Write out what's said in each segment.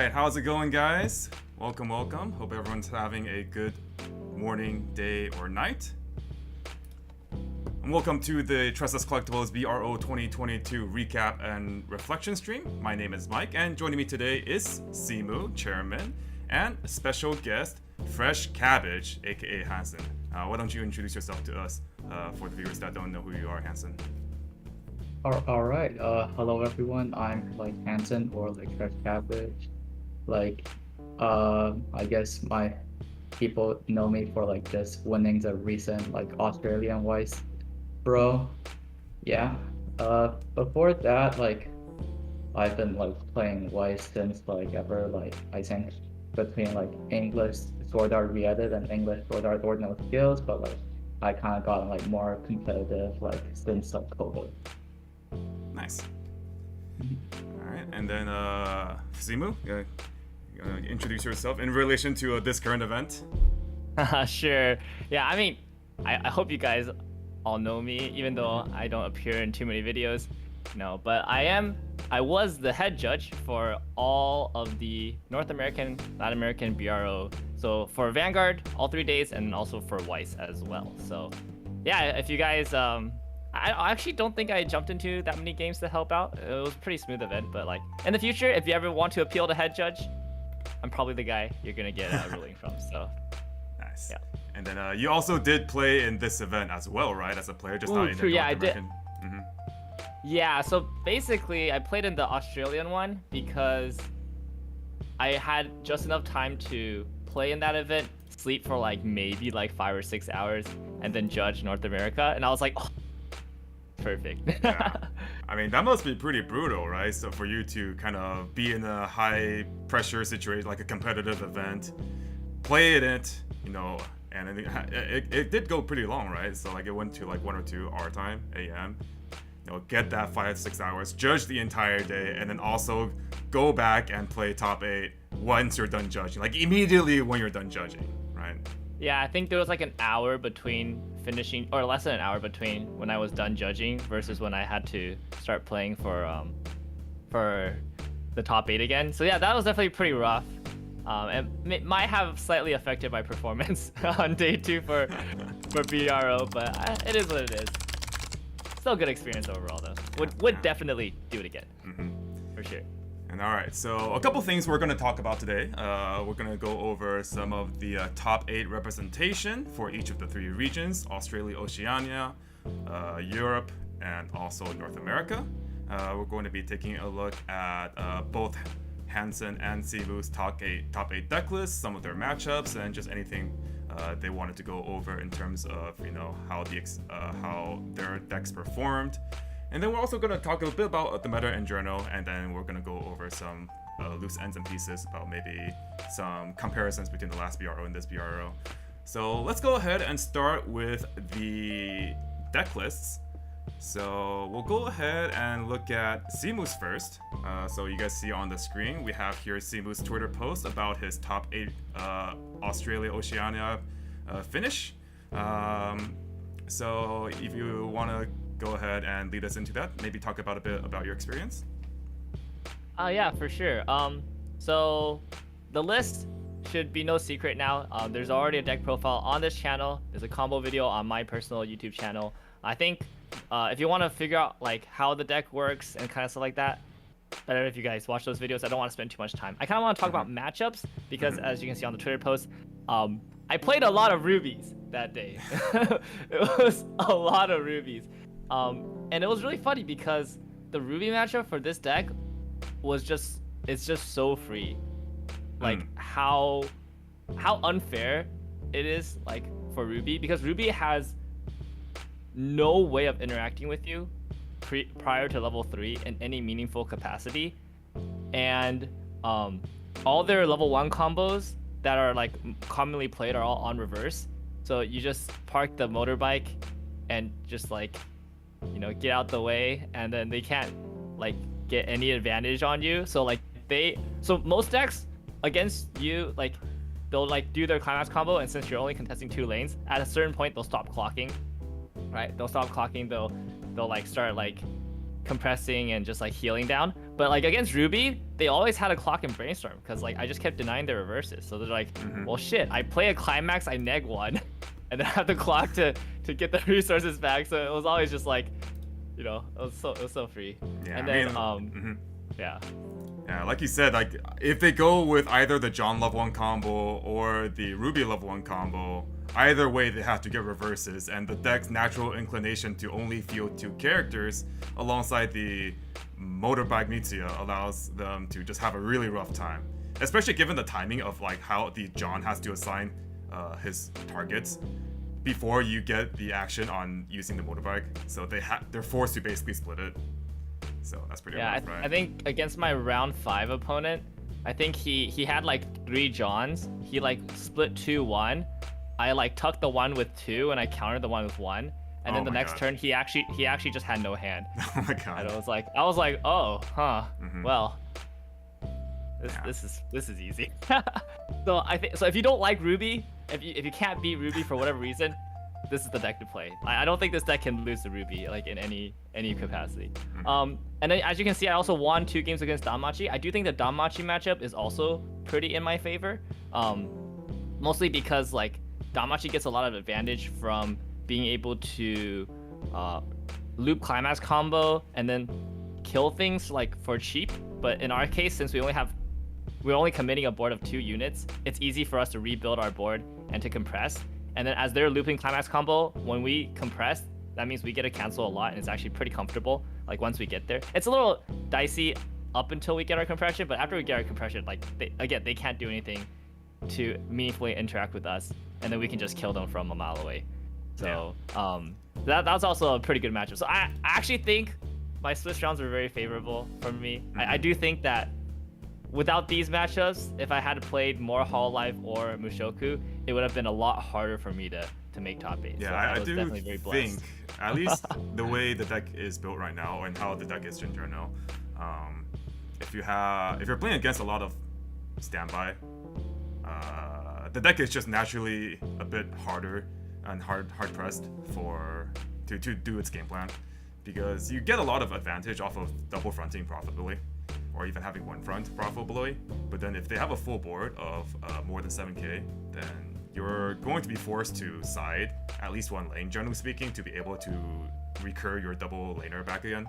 right, how's it going, guys? Welcome. Hope everyone's having a good morning, day, or night. And welcome to the Tressa's Collectibles BRO 2022 recap and reflection stream. My name is Mike, and joining me today is Simu, chairman, and special guest, Freshcabbage, aka Hansen. Why don't you introduce yourself to us for the viewers that don't know who you are, Hansen? All right. Hello everyone. I'm Hansen or Freshcabbage. I guess my people know me for just winning the recent Australian Weiss Bro. Yeah. Before that, I've been playing Weiss since ever I think between English Sword Art Re-Edit and English Sword Art Ordinal Skills, but I kind of got more competitive since COVID. Nice. All right, and then Simu, introduce yourself in relation to this current event. Sure. Yeah, I mean, I hope you guys all know me, even though I don't appear in too many videos. No, but I was the head judge for all of the North American, Latin American BRO. So for Vanguard, all 3 days, and also for Weiss as well. So yeah, if you guys, I actually don't think I jumped into that many games to help out. It was a pretty smooth event, but in the future, if you ever want to appeal to head judge, I'm probably the guy you're gonna get a ruling from. So nice. Yeah. And then you also did play in this event as well, right? As a player, just not in the North American. Mm-hmm. Yeah. So basically, I played in the Australian one because I had just enough time to play in that event, sleep for maybe 5 or 6 hours, and then judge North America, and I was like, oh, perfect. Yeah. I mean, that must be pretty brutal, right? So for you to kind of be in a high pressure situation, like a competitive event, play in it, and it did go pretty long, right? So it went to 1 or 2 our time, AM. Get that 5-6 hours, judge the entire day, and then also go back and play top 8 once you're done judging, immediately when you're done judging, right? Yeah, I think there was an hour between finishing, or less than an hour between when I was done judging versus when I had to start playing for the top 8 again. So yeah, that was definitely pretty rough. And it might have slightly affected my performance on day 2 for BRO, but it is what it is. Still a good experience overall though. Would definitely do it again. Mm-hmm. For sure. And all right, so a couple things we're going to talk about today. We're going to go over some of the top 8 representation for each of the 3 regions: Australia, Oceania, Europe, and also North America. We're going to be taking a look at both Hansen and Simu's top 8 deck lists, some of their matchups, and just anything they wanted to go over in terms of how their decks performed. And then we're also going to talk a little bit about the meta in general, and then we're going to go over some loose ends and pieces about maybe some comparisons between the last BRO and this BRO. So let's go ahead and start with the deck lists. So we'll go ahead and look at Simu's first. So you guys see on the screen, we have here Simu's Twitter post about his top 8 Australia Oceania finish. So if you want to go ahead and lead us into that, maybe talk about a bit about your experience. Yeah, for sure. So the list should be no secret now. There's already a deck profile on this channel. There's a combo video on my personal YouTube channel. I think if you want to figure out how the deck works and kind of stuff like that, better if you guys watch those videos. I don't want to spend too much time. I kind of want to talk about matchups because as you can see on the Twitter post, I played a lot of rubies that day. It was a lot of rubies. And it was really funny because the ruby matchup for this deck was it's just so free. How unfair it is for ruby, because ruby has no way of interacting with you prior to level 3 in any meaningful capacity, and all their level 1 combos that are commonly played are all on reverse. So you just park the motorbike and just get out the way, and then they can't get any advantage on you. So most decks against you, they'll do their climax combo, and since you're only contesting 2 lanes, at a certain point they'll stop clocking, right? They'll stop clocking, they'll start compressing and just healing down. But like against Ruby, they always had a clock and brainstorm because like I just kept denying their reverses. So they're like, well shit, I play a climax, I neg one, and then I have the clock to get the resources back. So it was always just like, you know, it was so free. Yeah, And then yeah. Yeah, like you said, like if they go with either the John level 1 combo or the Ruby level 1 combo, either way they have to get reverses, and the deck's natural inclination to only field 2 characters alongside the motorbike Mitsuya allows them to just have a really rough time. Especially given the timing of like how the John has to assign his targets before you get the action on using the motorbike. So they're forced to basically split it. So that's pretty rough, right? I think against my round 5 opponent, I think he had like 3 Johns. He like split 2-1. I like tucked the 1 with 2 and I countered the 1 with 1. And then the next turn he actually just had no hand. Oh my god. And I was like, oh, huh. Well, this is easy. So I think if you don't like Ruby, if you can't beat Ruby for whatever reason, this is the deck to play. I don't think this deck can lose to Ruby like in any capacity. And then as you can see, I also won 2 games against Danmachi. I do think the Danmachi matchup is also pretty in my favor. Mostly because like Danmachi gets a lot of advantage from being able to loop climax combo and then kill things like for cheap. But in our case, since we're only committing a board of 2 units, it's easy for us to rebuild our board and to compress. And then as they're looping climax combo, when we compress, that means we get to cancel a lot, and it's actually pretty comfortable. Like once we get there, it's a little dicey up until we get our compression, but after we get our compression, like they can't do anything to meaningfully interact with us, and then we can just kill them from a mile away. So that was also a pretty good matchup. So I actually think my Swiss rounds were very favorable for me. I do think that without these matchups, if I had played more Hololive or Mushoku, it would have been a lot harder for me to make top 8. Yeah, so I was do definitely very blessed. think, at least the way the deck is built right now and how the deck is in general, if you're playing against a lot of standby, the deck is just naturally a bit harder and hard pressed to do its game plan, because you get a lot of advantage off of double fronting profitably, or even having one front profitably. But then if they have a full board of more than 7k, then you're going to be forced to side at least one lane, generally speaking, to be able to recur your double laner back again.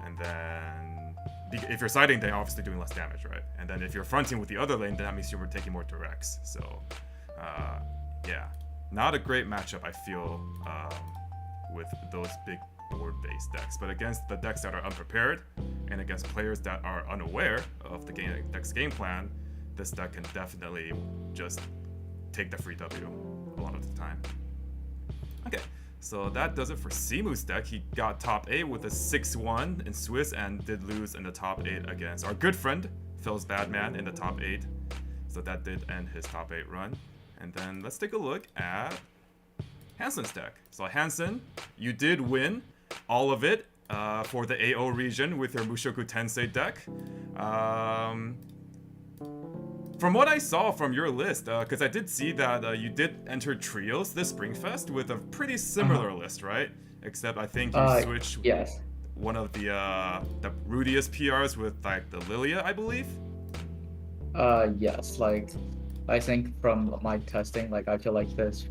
And then if you're siding, then you're obviously doing less damage, right? And then if you're fronting with the other lane, then that means you're taking more directs. So yeah, not a great matchup, I feel, with those big board-based decks. But against the decks that are unprepared and against players that are unaware of the deck's game plan, this deck can definitely just take the free W a lot of the time. Okay, so that does it for Simu's deck. He got top 8 with a 6-1 in Swiss and did lose in the top 8 against our good friend Phil's Badman in the top 8. So that did end his top 8 run. And then let's take a look at Hansen's deck. So Hansen, you did win all of it for the AO region with your Mushoku Tensei deck. From what I saw from your list, because I did see that you did enter trios this Springfest with a pretty similar list, right? Except I think you switched one of the Rudius PRs with like the Lilia, I believe. Yes, like I think from my testing, like I feel like this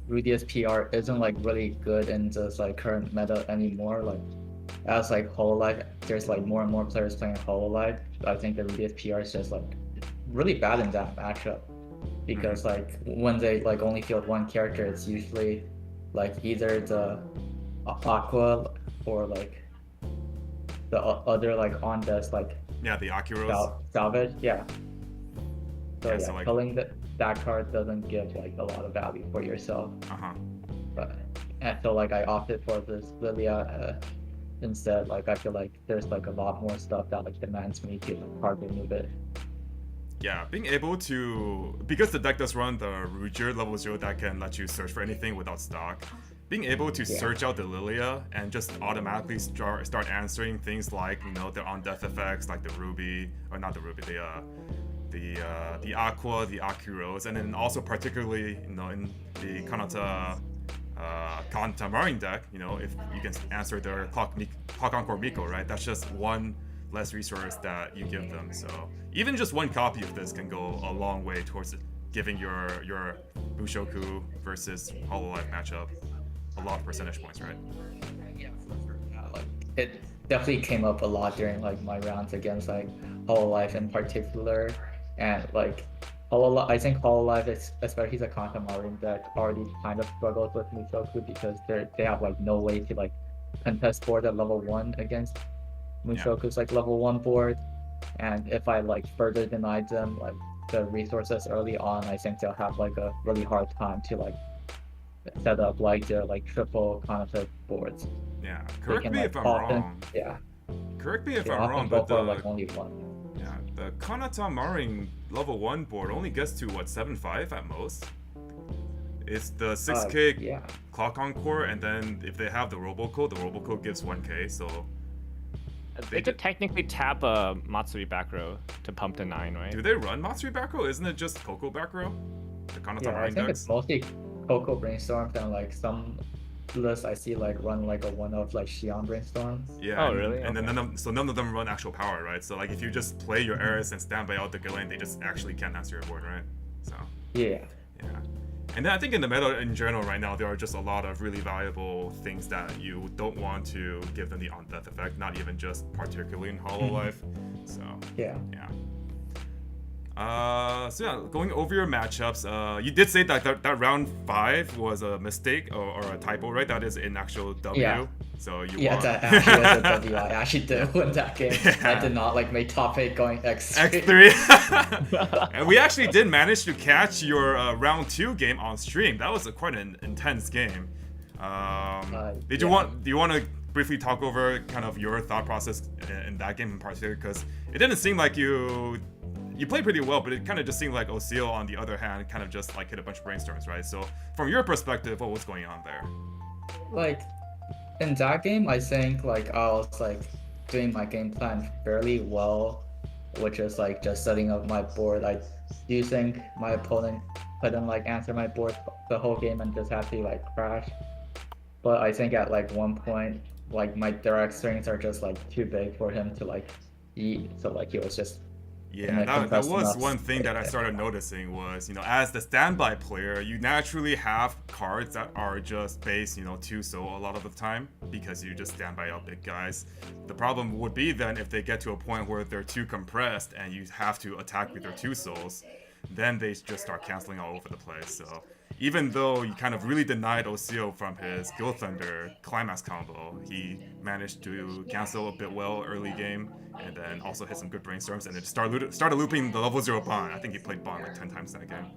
Rudius PR isn't like really good in this like current meta anymore. Like as like Hololive, there's like more and more players playing Hololive. I think the Rudius PR is just like really bad in that matchup, because like when they like only field one character, it's usually like either the Aqua or like the other like on desk like the Akiros salvage. So so like, pulling that card doesn't give like a lot of value for yourself. But so like I opted for this Lilia instead. Like I feel like there's like a lot more stuff that like demands me to hard remove it. Yeah, being able to, because the deck does run the Ruger level 0 that can let you search for anything without stock, being able to search out the Lilia and just automatically start answering things like, you know, the on-death effects like the Ruby, or not the Ruby, the Aqua, the Akiros, and then also particularly, you know, in the Kanata Marine deck, you know, if you can answer their Clock Encore Miko, right? That's just one less resource that you give them. So even just one copy of this can go a long way towards giving your Bushoku versus Hololive matchup a lot of percentage points, right? Yeah, like it definitely came up a lot during like my rounds against like Hololive in particular, and like I think Hololive is, especially the Kantamari deck, already kind of struggles with Mushoku because they have like no way to like contest board at level 1 against Mushoku's like level 1 board, and if I like further denied them like the resources early on, I think they'll have like a really hard time to like set up like their like triple conflict boards. Yeah, They correct can, me like, if I'm often, wrong. Yeah, Correct me if they I'm often wrong, go but for the like only one. yeah, the Kanata Maring level 1 board only gets to what 7-5 at most. It's the 6k Yeah, clock encore, and then if they have the robocode gives 1k. So They could technically tap a Matsuri back row to pump to 9, right? do they run Matsuri back row? Isn't it just Coco back row? The Kanata yeah. I Maring think decks? it's mostly Coco Brainstorms and like some lists I see like run like a one of like Xion Brainstorms. Yeah. Oh, and, really? And then Okay. none of them run actual power, right? So like if you just play your Eris and stand by out the Galen, they just actually can't answer your board, right? So Yeah. yeah. And then I think in the meta in general right now, there are just a lot of really valuable things that you don't want to give them the on-death effect, not even just particularly in Hololive. So Yeah. yeah. So yeah, going over your matchups, you did say that round 5 was a mistake or a typo, right? That is an actual W. Yeah. So you Yeah, won. that actually is a W. I actually did win that game. Yeah. I did not like make top 8 going X3. X3. And we actually did manage to catch your round 2 game on stream. That was quite an intense game. Do you want to briefly talk over kind of your thought process in that game in particular? Because it didn't seem like you played pretty well, but it kind of just seemed like Oseo, on the other hand, kind of just like hit a bunch of brainstorms, right? So from your perspective, what was going on there? Like in that game, I think like I was like doing my game plan fairly well, which is like just setting up my board. I do think my opponent couldn't like answer my board the whole game and just have to like crash. But I think at like one point, like my direct strings are just like too big for him to like eat. So like he was just Yeah, that was one thing that I started noticing was, as the standby player, you naturally have cards that are just base, 2-so a lot of the time because you just stand by out big guys. The problem would be then if they get to a point where they're too compressed and you have to attack with their 2-souls, then they just start canceling all over the place. So even though you kind of really denied Oseo from his Guild Thunder Climax combo, he managed to cancel a bit well early game, and then also hit some good brainstorms, and then started looping the level 0 Bond. I think he played Bond like 10 times that game.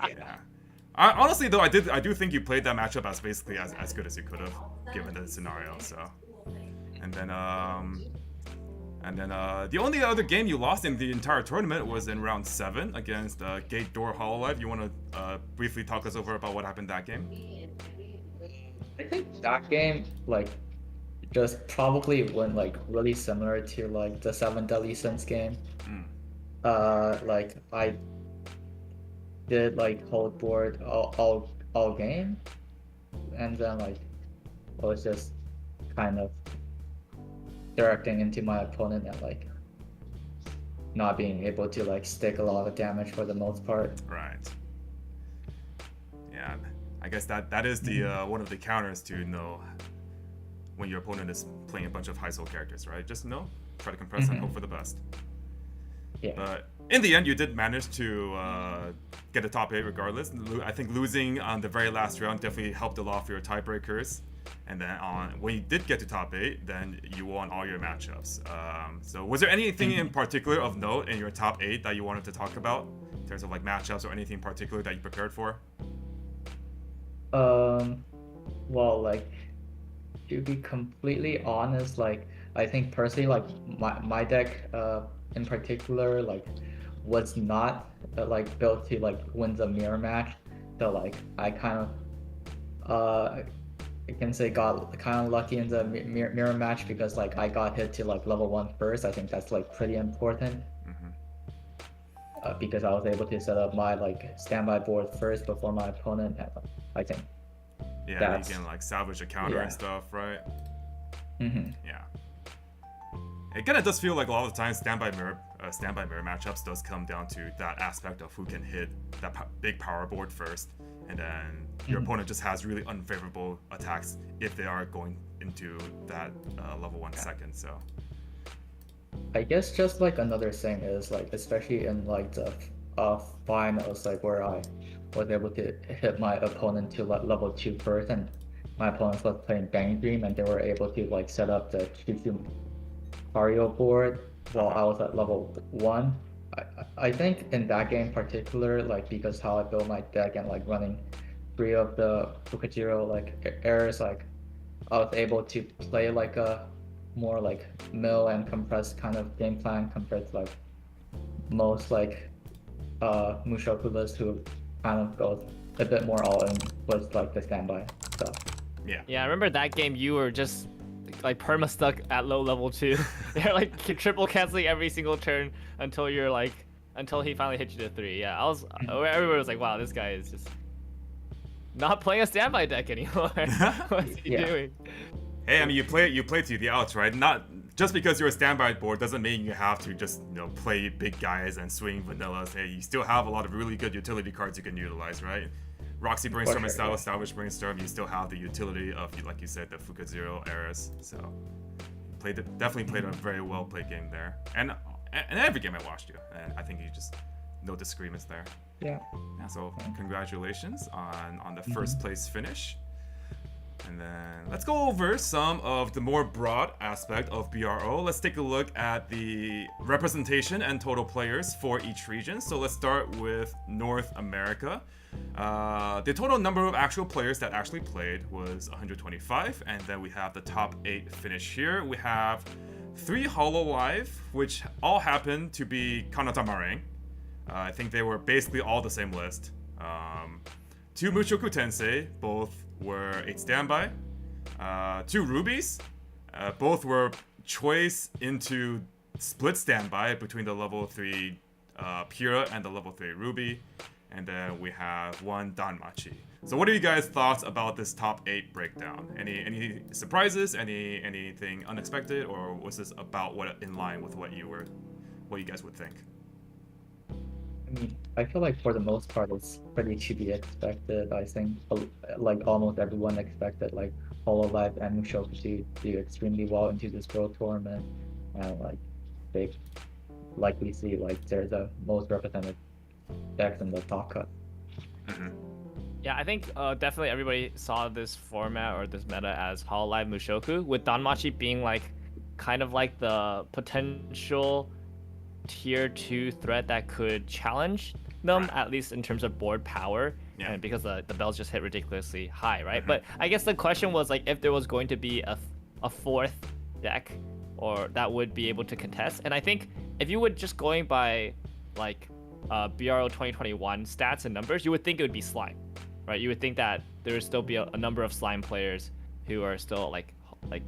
Yeah. Honestly, though, I do think you played that matchup as basically as good as you could have, given the scenario. So, and then the only other game you lost in the entire tournament was in round 7 against Gate Door Hololive. You want to briefly talk us over about what happened that game? I think that game like just probably went like really similar to like the 7 Deadly Sins game. Like I did like hold board all game, and then like I was just kind of directing into my opponent and like not being able to like stick a lot of damage for the most part. Right. Yeah, I guess that is the one of the counters to when your opponent is playing a bunch of high soul characters, right? Just try to compress and hope for the best. Yeah. But in the end, you did manage to get a top 8 regardless. I think losing on the very last round definitely helped a lot for your tiebreakers. And then when you did get to top 8, then you won all your matchups. So was there anything in particular of note in your top 8 that you wanted to talk about in terms of like matchups or anything particular that you prepared for? Well, like to be completely honest, like I think personally, like my deck in particular, like was not like built to like win the mirror match. So like I kind of I can say got kind of lucky in the mirror match because like I got hit to like level 1 first. I think that's like pretty important because I was able to set up my like standby board first before my opponent. And I think you can like salvage a counter and stuff, right? Yeah. It kind of does feel like a lot of the times standby mirror matchups does come down to that aspect of who can hit that big power board first, and then your opponent just has really unfavorable attacks if they are going into that level 1 second. So I guess just like another thing is like, especially in like the finals, like where I was able to hit my opponent to like level 2 first, and my opponent was playing Bang Dream, and they were able to like set up the Choo Mario board while I was at level 1. I think in that game in particular, like because how I built my deck and like running 3 of the Fukajiro like errors, like I was able to play like a more like mill and compressed kind of game plan compared to like most like Mushoku lists who kind of goes a bit more all in with like the standby stuff. Yeah, I remember that game you were just like perma stuck at low level 2. They're like triple canceling every single turn until he finally hit you to 3. Yeah, everybody was like, wow, this guy is just not playing a standby deck anymore. What's he doing? Hey, I mean, you play to the outs, right? Not just because you're a standby board doesn't mean you have to just play big guys and swing vanillas. Hey, you still have a lot of really good utility cards you can utilize, right? Roxy Brainstorm and Style Established Brainstorm, you still have the utility of, like you said, the Fukazero eras. So, definitely played a very well played game there. And every game I watched you, and I think you just no disagreements there. Yeah. So congratulations on the first place finish. And then let's go over some of the more broad aspect of BRO. Let's take a look at the representation and total players for each region. So let's start with North America. The total number of actual players that actually played was 125, and then we have the top 8 finish here. We have 3 Hololive, which all happen to be Kanata Marang. I think they were basically all the same list. 2 Mushoku Tensei, both were 8 standby. 2 Rubies, both were choice into split standby between the level 3 Pura and the level 3 Ruby. And then we have 1 Danmachi. So what are you guys' thoughts about this top 8 breakdown? Any surprises? Anything unexpected, or was this about in line with what you guys would think? I mean, I feel like for the most part it's pretty to be expected. I think like almost everyone expected like Hololive and Mushoku to do extremely well into this World Tournament, and like we see like they're the most represented decks in the top cut. Mm-hmm. Yeah, I think definitely everybody saw this format or this meta as Hololive Mushoku, with Danmachi being like kind of like the potential tier 2 threat that could challenge them, at least in terms of board power, and because the bells just hit ridiculously high, right? But I guess the question was like if there was going to be a fourth deck or that would be able to contest. And I think if you would just going by like BRO 2021 stats and numbers, you would think it would be Slime, right? You would think that there would still be a number of Slime players who are still like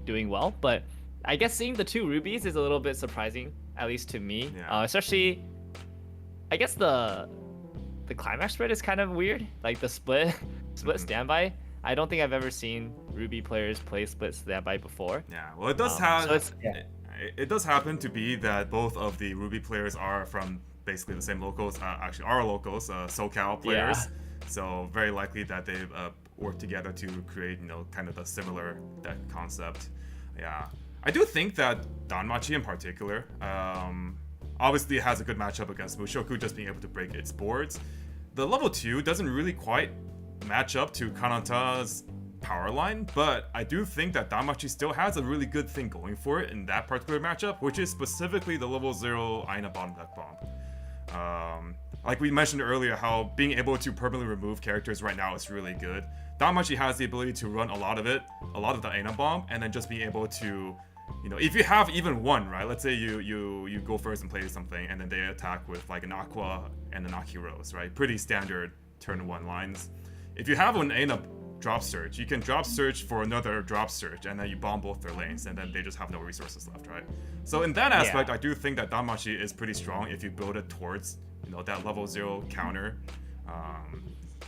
doing well, but I guess seeing the 2 Rubies is a little bit surprising, at least to me. Especially, I guess the climax spread is kind of weird. Like the split standby. I don't think I've ever seen Ruby players play split standby before. Yeah, well, it does it does happen to be that both of the Ruby players are from basically the same locals. Actually, our locals, SoCal players. Yeah. So very likely that they've worked together to create, kind of the similar deck concept. Yeah. I do think that Danmachi in particular, obviously has a good matchup against Mushoku, just being able to break its boards. The level 2 doesn't really quite match up to Kanata's power line, but I do think that Danmachi still has a really good thing going for it in that particular matchup, which is specifically the level 0 Aina bottom deck bomb. Like we mentioned earlier, how being able to permanently remove characters right now is really good. Danmachi has the ability to run a lot of the Aina bomb, and then just being able to, if you have even one, right? Let's say you go first and play something, and then they attack with like an Aqua and an Aki Rose, right? Pretty standard turn 1 lines. If you have an Aina drop search, you can drop search for another drop search, and then you bomb both their lanes, and then they just have no resources left, right? So in that aspect, I do think that Danmachi is pretty strong if you build it towards, that level 0 counter.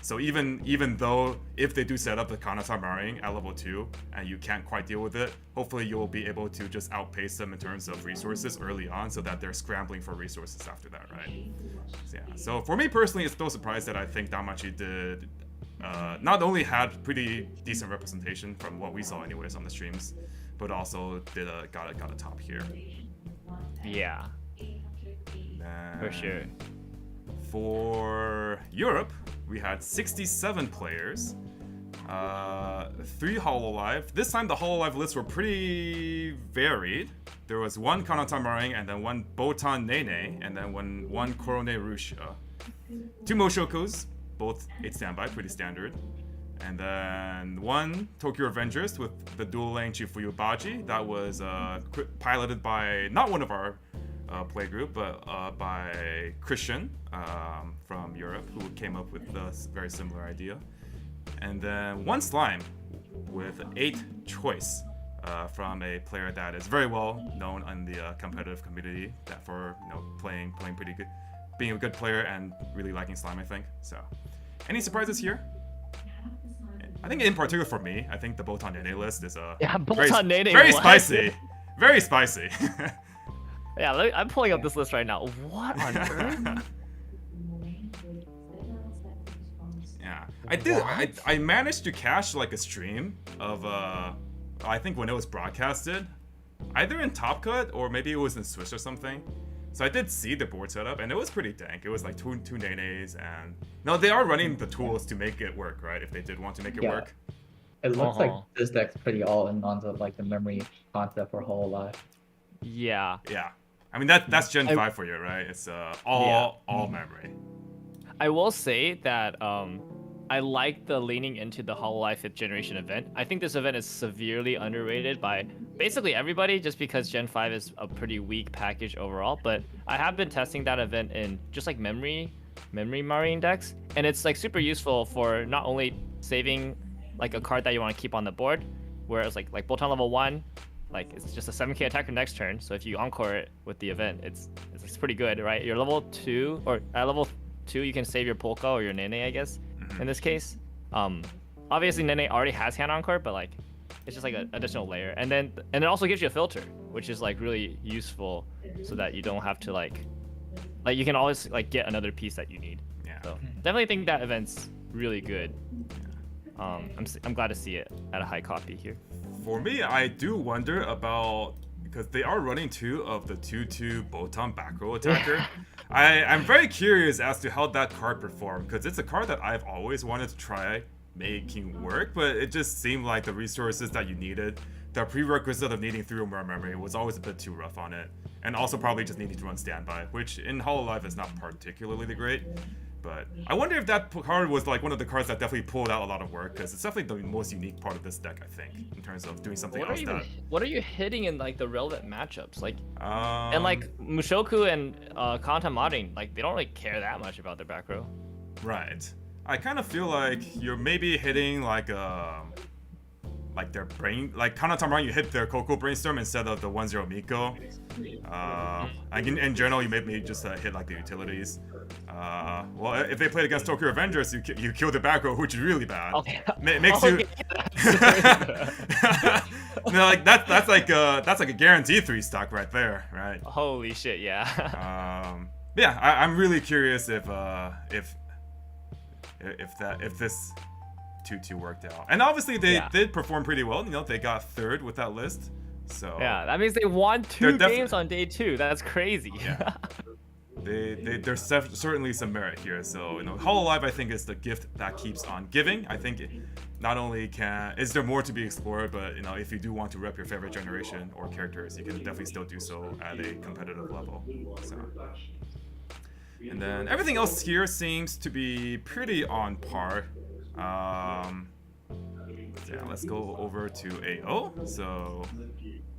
So even though if they do set up the Kanata Maring at level 2 and you can't quite deal with it, hopefully you'll be able to just outpace them in terms of resources early on so that they're scrambling for resources after that, right? So, yeah. So for me personally, it's no surprise that I think Damachi did not only had pretty decent representation from what we saw anyways on the streams, but also did got a top here. Yeah. For sure. For Europe, we had 67 players, 3 Hololive. This time the Hololive lists were pretty varied. There was 1 Kanata Maring and then 1 Botan Nene and then 1 Korone Rusha. 2 Moshokus, both 8 standby, pretty standard. And then 1 Tokyo Avengers with the dual lane Chifuyu Baji. That was piloted by not one of our play group, but by Christian from Europe, who came up with a very similar idea. And then 1 Slime with 8 choice from a player that is very well known in the competitive community that for playing pretty good, being a good player and really liking Slime, I think. So, any surprises here? I think in particular for me, I think the Botan Nene list is very spicy. Very spicy. Yeah, I'm pulling up this list right now. What on earth? Yeah, I managed to catch like a stream of I think when it was broadcasted, either in Top Cut or maybe it was in Swiss or something. So I did see the board setup, and it was pretty dank. It was like two Nenes, and they are running the tools to make it work, right? If they did want to make it work. It looks like this deck's pretty all in on the like the memory concept for Hololive. Yeah. Yeah. I mean that's Gen 5 for you, right? It's all memory. I will say that I like the leaning into the Hololive 5th generation event. I think this event is severely underrated by basically everybody just because Gen 5 is a pretty weak package overall. But I have been testing that event in just like memory marine decks, and it's like super useful for not only saving like a card that you want to keep on the board, whereas like Bolton level 1, like it's just a 7k attacker next turn. So if you encore it with the event, it's pretty good, right? You're level 2 or at level 2 you can save your Polka or your Nene, I guess. In this case, obviously Nene already has hand encore, but like it's just like an additional layer, and it also gives you a filter, which is like really useful, so that you don't have to like you can always like get another piece that you need. Yeah. So definitely think that event's really good. I'm glad to see it at a high copy here. For me, I do wonder about, because they are running 2 of the 2/2 Botan back row attacker. I'm very curious as to how that card performed, because it's a card that I've always wanted to try making work, but it just seemed like the resources that you needed, the prerequisite of needing 3 or more memory was always a bit too rough on it, and also probably just needing to run standby, which in Hololive is not particularly great. But I wonder if that card was like one of the cards that definitely pulled out a lot of work, because it's definitely the most unique part of this deck, I think, in terms of doing something else. What are you hitting in like the relevant matchups? Like, and like Mushoku and Kanta Marin, like they don't really care that much about their back row. Right. I kind of feel like you're maybe hitting like their brain, like Kanata Marin, you hit their Coco Brainstorm instead of the 1/0 Miko. In general, you maybe just hit like the utilities. Well, if they played against Tokyo Avengers, you kill the back row, which is really bad. Okay. Makes you. No, like that's like a guaranteed 3 stock right there, right? Holy shit, yeah. Yeah, I'm really curious if this 2/2 worked out. And obviously they did perform pretty well. They got 3rd with that list. So yeah, that means they won 2 games on day 2. That's crazy. Yeah. There's certainly some merit here. So Hololive, I think, is the gift that keeps on giving. I think not only is there more to be explored, but if you do want to rep your favorite generation or characters, you can definitely still do so at a competitive level. So. And then everything else here seems to be pretty on par. Yeah, let's go over to AO. So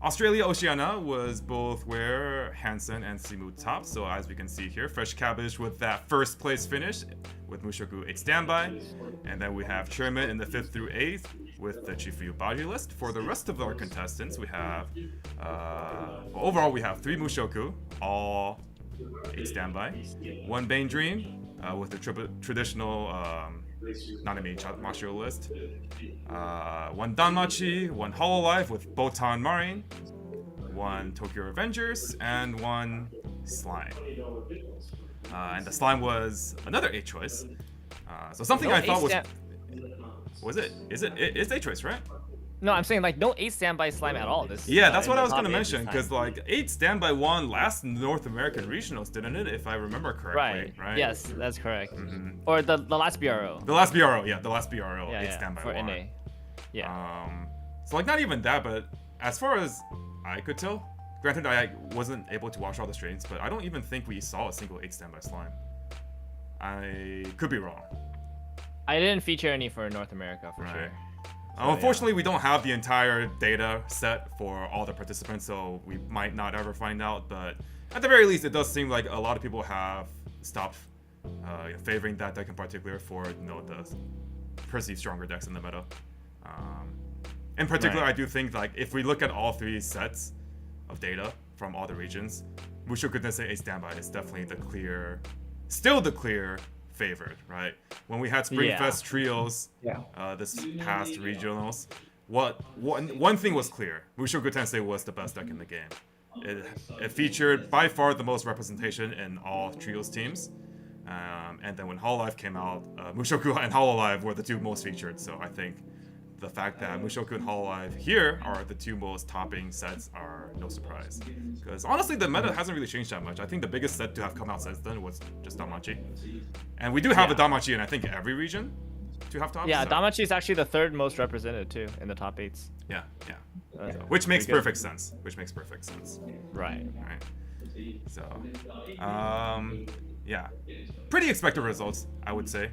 Australia Oceania was both where Hansen and Simu top. So as we can see here, Freshcabbage with that 1st place finish with Mushoku 8 standby. And then we have Chairman in the 5th through 8th with the Chifuyu Baji list. For the rest of our contestants, we have overall we have 3 Mushoku, all 8 standby. 1 Bane Dream with the traditional Nanami Mashiro list. One Danmachi, one Hololive with Botan Marin, one Tokyo Avengers, and one Slime. And the Slime was another 8 choice. So something I thought was it? It's 8 choice, right? No, I'm saying like no 8 standby slime at all. Yeah, that's what I was gonna mention, because like 8 standby won last North American regionals, didn't it? If I remember correctly, right? Yes, that's correct. Or the last BRO. The last BRO, yeah, the last BRO, 8 standby for won. NA. Yeah. So like not even that, but as far as I could tell, granted I wasn't able to watch all the streams, but I don't even think we saw a single 8 standby slime. I could be wrong. I didn't feature any for North America for sure. Unfortunately, we don't have the entire data set for all the participants, so we might not ever find out. But at the very least, it does seem like a lot of people have stopped favoring that deck in particular for the perceived stronger decks in the meta. In particular, I do think like if we look at all 3 sets of data from all the regions, Mushoku Tensei 8 Standby is definitely still the clear favored, right? When we had Springfest trios this past regionals, one thing was clear: Mushoku Tensei was the best deck in the game. It featured by far the most representation in all trios teams, and then when Hololive came out, Mushoku and Hololive were the 2 most featured. So I think the fact that Mushoku and Hololive here are the 2 most topping sets are no surprise. Because honestly, the meta hasn't really changed that much. I think the biggest set to have come out since then was just Danmachi. And we do have a Danmachi in I think every region to have tops. Yeah, so. Danmachi is actually the 3rd most represented too in the top 8s. Yeah. Which makes perfect sense. Right. So, yeah. Pretty expected results, I would say.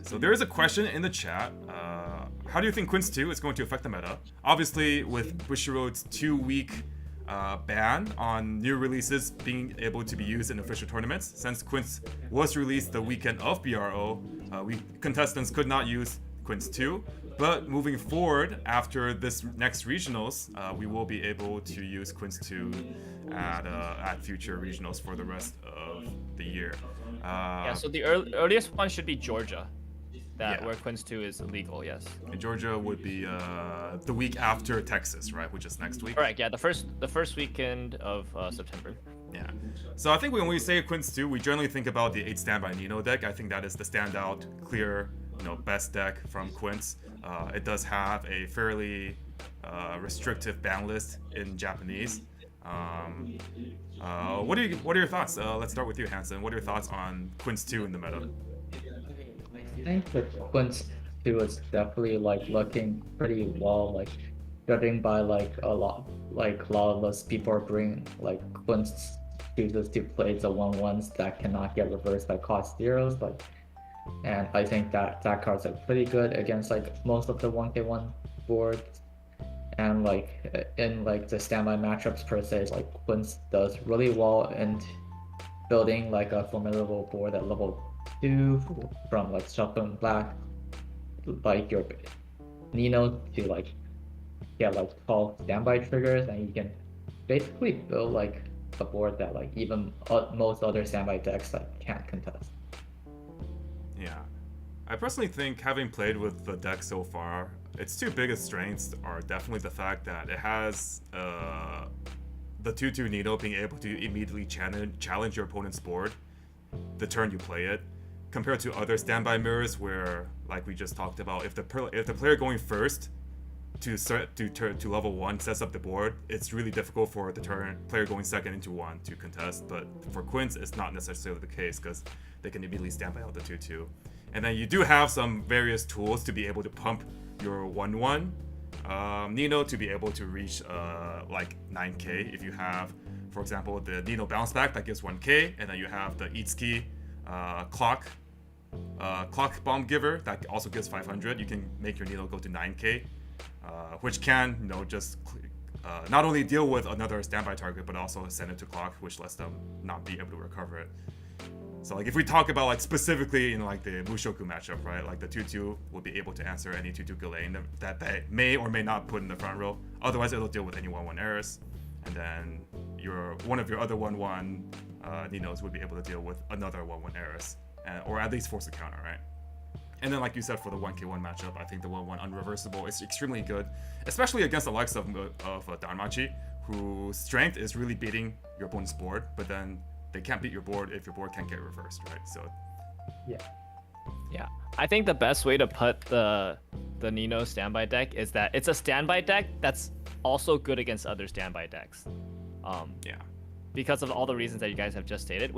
So there is a question in the chat. How do you think Quints 2 is going to affect the meta? Obviously, with Bushiroad's 2-week ban on new releases being able to be used in official tournaments, since Quints was released the weekend of BRO, contestants could not use Quints 2. But moving forward, after this next regionals, we will be able to use Quints 2 at future regionals for the rest of the year. So the earliest one should be Georgia, where Quints 2 is legal, yes. And Georgia would be the week after Texas, right? Which is next week. Correct, yeah, the first weekend of September. Yeah. So I think when we say Quints 2, we generally think about the 8 standby Nino deck. I think that is the standout, clear, best deck from Quints. It does have a fairly restrictive ban list in Japanese. What are your thoughts? Let's start with you, Hansen. What are your thoughts on Quints 2 in the meta? I think the Quints 2 is definitely looking pretty well, judging by a lot of those people are bringing Quints chooses to play the 1/1s that cannot get reversed by cost zeros, and I think that card's pretty good against most of the 1k1 boards. And in the standby matchups per se, Quints does really well in building a formidable board at level 2 from shuffle and black, your Nino to get 12 standby triggers, and you can basically build a board that even most other standby decks can't contest. Yeah, I personally think, having played with the deck so far, its 2 biggest strengths are definitely the fact that it has the 2/2 Nino being able to immediately challenge your opponent's board the turn you play it, compared to other standby mirrors where, like we just talked about, if the player going first to level 1 sets up the board, it's really difficult for the player going second into 1 to contest. But for Quints, it's not necessarily the case because they can immediately standby out the 2/2. And then you do have some various tools to be able to pump your 1/1 Nino to be able to reach 9k. If you have, for example, the Nino bounce back that gives 1k, and then you have the Itsuki clock bomb giver that also gives 500, you can make your Nino go to 9k, which can just not only deal with another standby target, but also send it to clock, which lets them not be able to recover it. So if we talk about specifically in the Mushoku matchup, right, the 2/2 will be able to answer any 2/2 Gallane that they may or may not put in the front row. Otherwise, it'll deal with any 1/1 errors, and then one of your other 1/1 Ninos would be able to deal with another 1/1 errors. or at least force a counter, right? And then, like you said, for the 1k1 matchup, I think the 1-1 unreversible is extremely good, especially against the likes of Danmachi, whose strength is really beating your opponent's board, but then they can't beat your board if your board can't get reversed, right? So, yeah. I think the best way to put the Nino standby deck is that it's a standby deck that's also good against other standby decks. Because of all the reasons that you guys have just stated,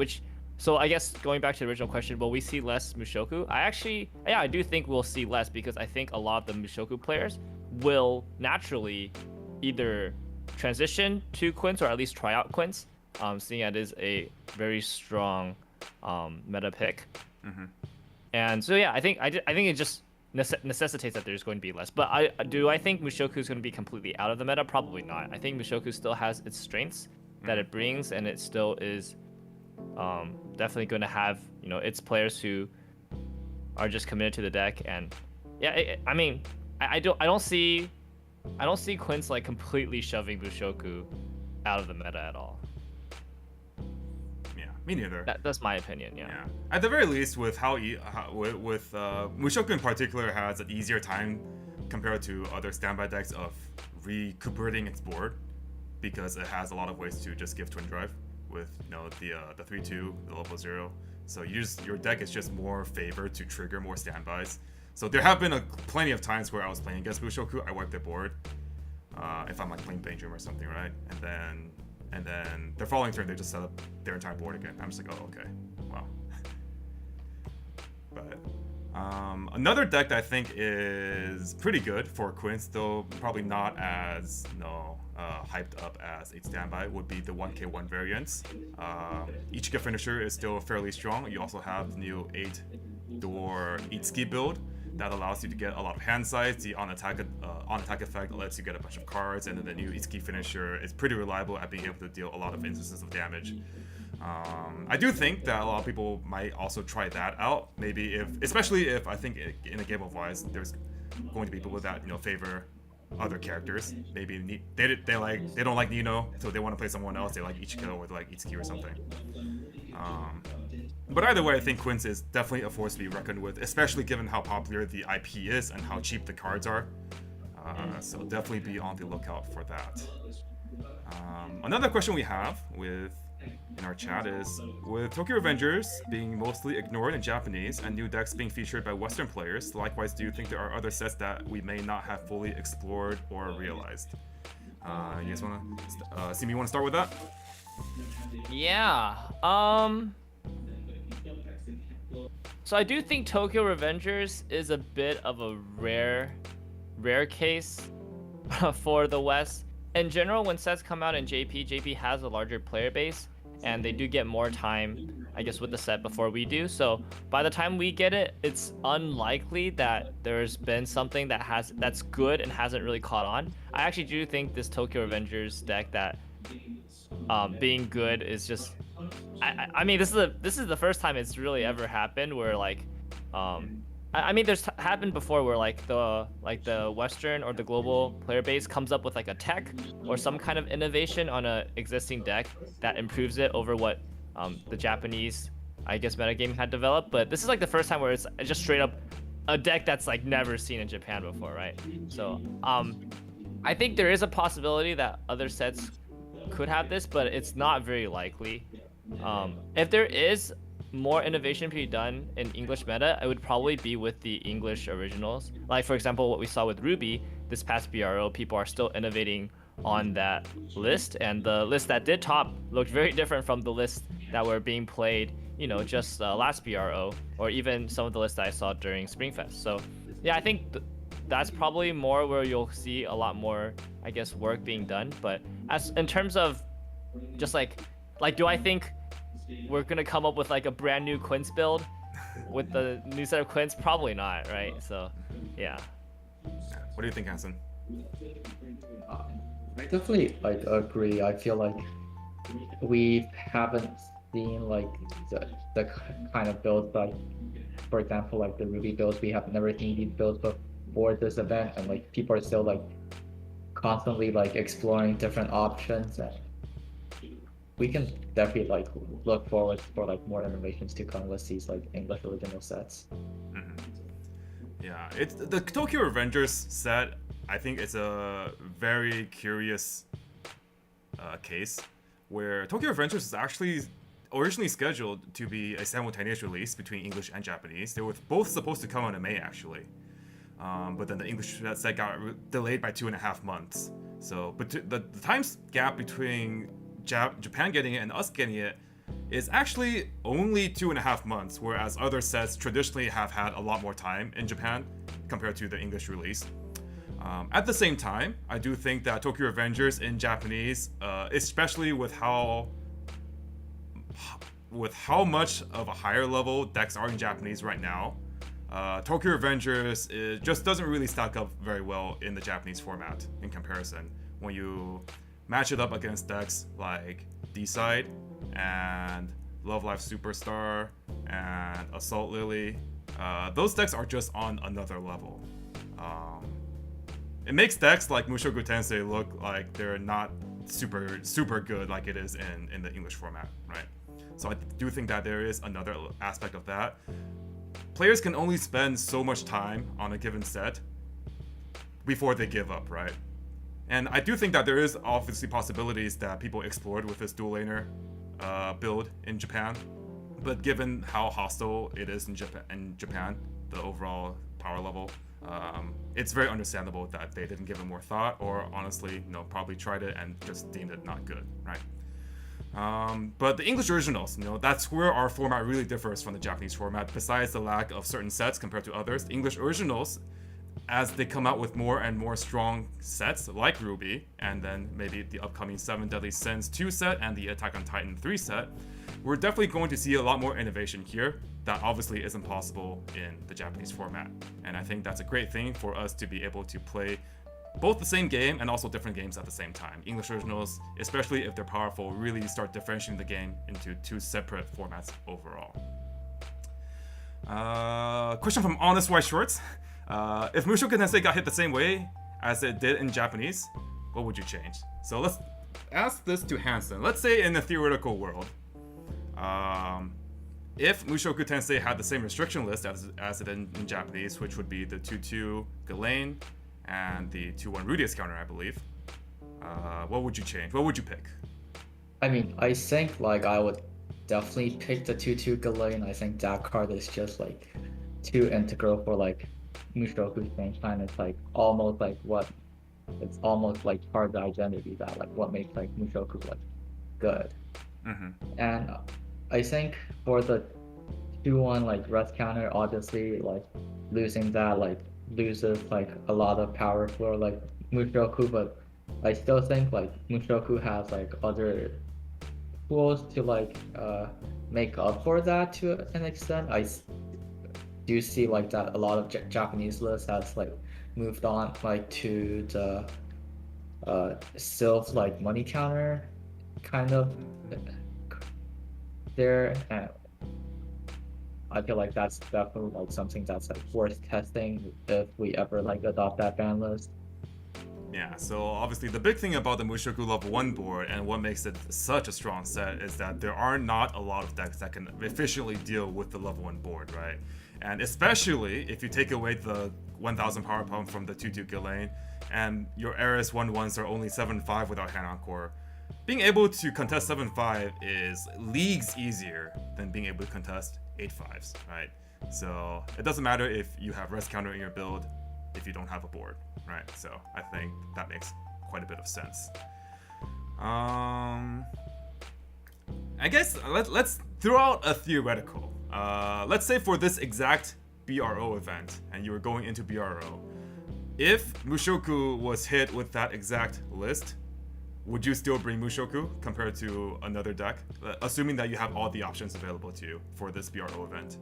so I guess going back to the original question, will we see less Mushoku? I do think we'll see less, because I think a lot of the Mushoku players will naturally either transition to Quints or at least try out Quints, seeing it is a very strong meta pick. And so I think it just necessitates that there's going to be less. But I think Mushoku is going to be completely out of the meta? Probably not. I think Mushoku still has its strengths that it brings, and it still is definitely going to have its players who are just committed to the deck. And I don't see Quints like completely shoving Mushoku out of the meta at all. Yeah, me neither. That's my opinion. Yeah. At the very least, with Mushoku in particular has an easier time compared to other standby decks of recuperating its board, because it has a lot of ways to just give Twin Drive with the 3/2, the level 0. So your deck is just more favored to trigger more standbys. So there have been plenty of times where I was playing against Mushoku, I wiped their board if I'm like playing Daydream or something, right? And then the following turn they just set up their entire board again. I'm just like, oh, okay, wow. But another deck that I think is pretty good for Quints, though probably not as hyped up as 8 standby, would be the 1k1 variants. Each get finisher is still fairly strong. You also have the new 8-door Itsuki build that allows you to get a lot of hand size. The on attack effect lets you get a bunch of cards, and then the new Itsuki finisher is pretty reliable at being able to deal a lot of instances of damage. I do think that a lot of people might also try that out. Maybe especially if I think in a game of Weiss, there's going to be people that favor other characters. Maybe they don't like Nino, so they want to play someone else. They like Ichiko or they like Itsuki or something. But either way, I think Quints is definitely a force to be reckoned with, especially given how popular the IP is and how cheap the cards are. So definitely be on the lookout for that. Another question we have in our chat is, with Tokyo Revengers being mostly ignored in Japanese and new decks being featured by Western players, likewise, do you think there are other sets that we may not have fully explored or realized? You guys want to, Simu, you want to start with that? Yeah. So I do think Tokyo Revengers is a bit of a rare case for the West. In general, when sets come out in JP has a larger player base, and they do get more time, I guess, with the set before we do. So by the time we get it, it's unlikely that there's been something that's good and hasn't really caught on. I actually do think this Tokyo Revengers deck that being good is just, I mean, this is the first time it's really ever happened where I mean, there's happened before where the Western or the global player base comes up with like a tech or some kind of innovation on a existing deck that improves it over what the Japanese, I guess, metagame had developed. But this is like the first time where it's just straight up a deck that's like never seen in Japan before, right? So I think there is a possibility that other sets could have this, but it's not very likely. If there is more innovation to be done in English meta, it would probably be with the English originals. Like, for example, what we saw with Ruby this past BRO, people are still innovating on that list, and the list that did top looked very different from the lists that were being played, just last BRO, or even some of the lists that I saw during Springfest. So yeah, I think that's probably more where you'll see a lot more, I guess, work being done. But as in terms of just like do I think we're gonna come up with like a brand new Quints build with the new set of Quints? Probably not, right? So yeah. What do you think, Hansen? I definitely agree. I feel like we haven't seen like the kind of builds, like for example, like the Ruby builds. We have never seen these builds before this event, and like people are still like constantly like exploring different options. And we can definitely like look forward for like more innovations to come with these like English original sets. Mhm. Yeah, it's the Tokyo Revengers set. I think it's a very curious case where Tokyo Revengers is actually originally scheduled to be a simultaneous release between English and Japanese. They were both supposed to come out in May actually, but then the English set got delayed by 2.5 months. So, but the time gap between Japan getting it and us getting it is actually only 2.5 months, whereas other sets traditionally have had a lot more time in Japan compared to the English release. At the same time, I do think that Tokyo Revengers in Japanese, especially with how much of a higher level decks are in Japanese right now, Tokyo Revengers just doesn't really stack up very well in the Japanese format in comparison. When you match it up against decks like D-Side and Love Life Superstar and Assault Lily, those decks are just on another level. It makes decks like Mushoku Tensei look like they're not super good like it is in the English format, right? So I do think that there is another aspect of that. Players can only spend so much time on a given set before they give up, right? And I do think that there is obviously possibilities that people explored with this dual laner build in Japan, but given how hostile it is in Japan, the overall power level, it's very understandable that they didn't give it more thought, or honestly, probably tried it and just deemed it not good, right? But the English originals, that's where our format really differs from the Japanese format. Besides the lack of certain sets compared to others, the English originals, as they come out with more and more strong sets like Ruby, and then maybe the upcoming 7 Deadly Sins 2 set and the Attack on Titan 3 set, we're definitely going to see a lot more innovation here that obviously isn't possible in the Japanese format. And I think that's a great thing for us to be able to play both the same game and also different games at the same time. English originals, especially if they're powerful, really start differentiating the game into 2 separate formats overall. Question from Honest Weiss Schwarz. If Mushoku Tensei got hit the same way as it did in Japanese, what would you change? So let's ask this to Hansen. Let's say in a theoretical world, if Mushoku Tensei had the same restriction list as it in Japanese, which would be the 2-2 Ghislaine and the 2-1 Rudius counter, I believe, what would you change? What would you pick? I mean, I think like I would definitely pick the 2-2 Ghislaine. I think that card is just like too integral for like Mushoku's game. It's like almost like it's almost like part of the identity that like what makes like Mushoku like good. Mm-hmm. And I think for the 2-1 like rest counter, obviously like losing that like loses like a lot of power for like Mushoku, but I still think like Mushoku has like other tools to like make up for that to an extent. I do see like that a lot of Japanese lists has like moved on like to the Sylph like money counter kind of there, and I feel like that's definitely like something that's like worth testing if we ever like adopt that ban list. Yeah, so obviously the big thing about the Mushoku level 1 board and what makes it such a strong set is that there are not a lot of decks that can efficiently deal with the level 1 board, right? And especially if you take away the 1000 power pump from the 2-2 Ghislaine and your Eris 1-1s are only 7-5 without hand on core, being able to contest 7-5 is leagues easier than being able to contest 8-5s, right? So it doesn't matter if you have rest counter in your build if you don't have a board, right? So I think that makes quite a bit of sense. I guess let's throw out a theoretical. Let's say for this exact BRO event, and you were going into BRO, if Mushoku was hit with that exact list, would you still bring Mushoku compared to another deck, assuming that you have all the options available to you for this BRO event?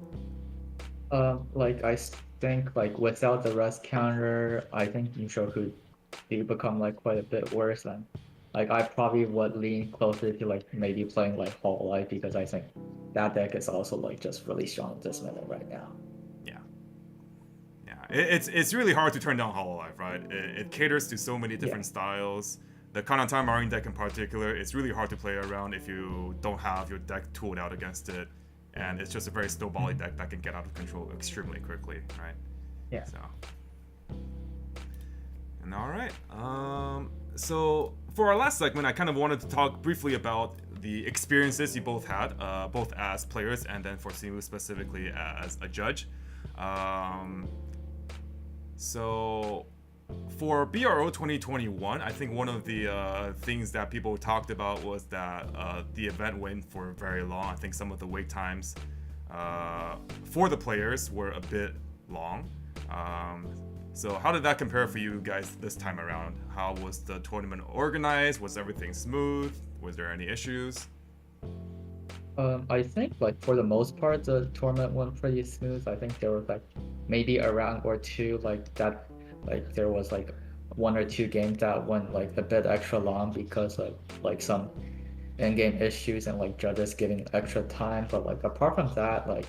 Like I think like without the rest counter, I think Mushoku do become like quite a bit worse, and like I probably would lean closer to like maybe playing like Hololive, because I think that deck is also like just really strong at this minute right now. It's really hard to turn down Hololive, right? It caters to so many different styles. the Kanata Marine deck in particular, it's really hard to play around if you don't have your deck tooled out against it. And it's just a very snowbally deck that can get out of control extremely quickly, right? Yeah. So. And all right. So for our last segment, I kind of wanted to talk briefly about the experiences you both had, both as players and then for Simu specifically as a judge. So for BRO 2021, I think one of the things that people talked about was that the event went for very long. I think some of the wait times for the players were a bit long. So how did that compare for you guys this time around? How was the tournament organized? Was everything smooth? Was there any issues? I think like for the most part the tournament went pretty smooth. I think there was like maybe a round or two like that, like there was like 1 or 2 games that went like a bit extra long because of like some in-game issues and like judges giving extra time. But like apart from that, like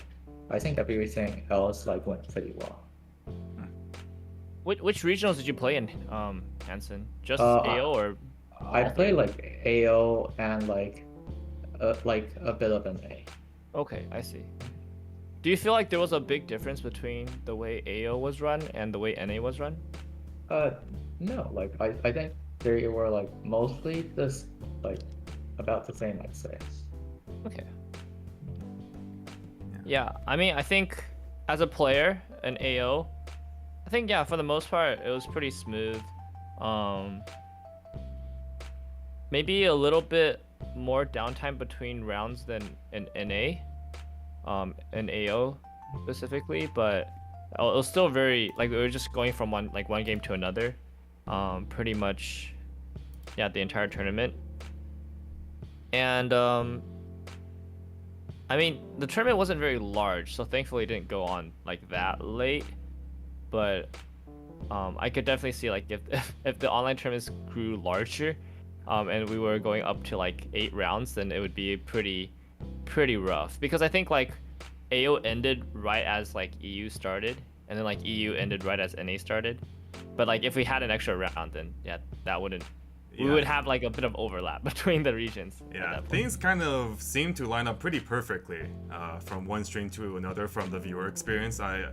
I think everything else like went pretty well. Which regionals did you play in, Hansen? Just Uh, AO or? I play like AO and like a bit of an A. Okay, I see. Do you feel like there was a big difference between the way AO was run and the way NA was run? No, like I think they were like mostly just like about the same, I'd say. Okay. Yeah, I mean, I think as a player in AO, I think yeah, for the most part, it was pretty smooth. Maybe a little bit more downtime between rounds than in NA, in AO specifically, but it was still very like we were just going from one game to another, pretty much, yeah, the entire tournament. And I mean, the tournament wasn't very large, so thankfully it didn't go on like that late. But I could definitely see like if the online tournaments grew larger, and we were going up to like 8 rounds, then it would be pretty rough. Because I think like AO ended right as like EU started, and then like EU ended right as NA started. But like if we had an extra round, then yeah, that wouldn't. We would have like a bit of overlap between the regions. Yeah, things kind of seem to line up pretty perfectly from one stream to another from the viewer experience. I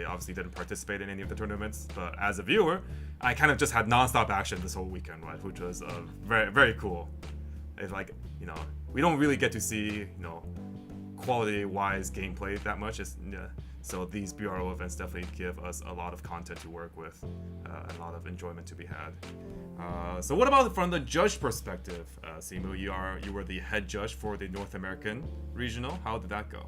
obviously didn't participate in any of the tournaments, but as a viewer, I kind of just had nonstop action this whole weekend, right? Which was very, very cool. It's like, you know, we don't really get to see, you know, quality-wise gameplay that much. So these BRO events definitely give us a lot of content to work with, a lot of enjoyment to be had. So what about from the judge perspective, Simu? You were the head judge for the North American regional. How did that go?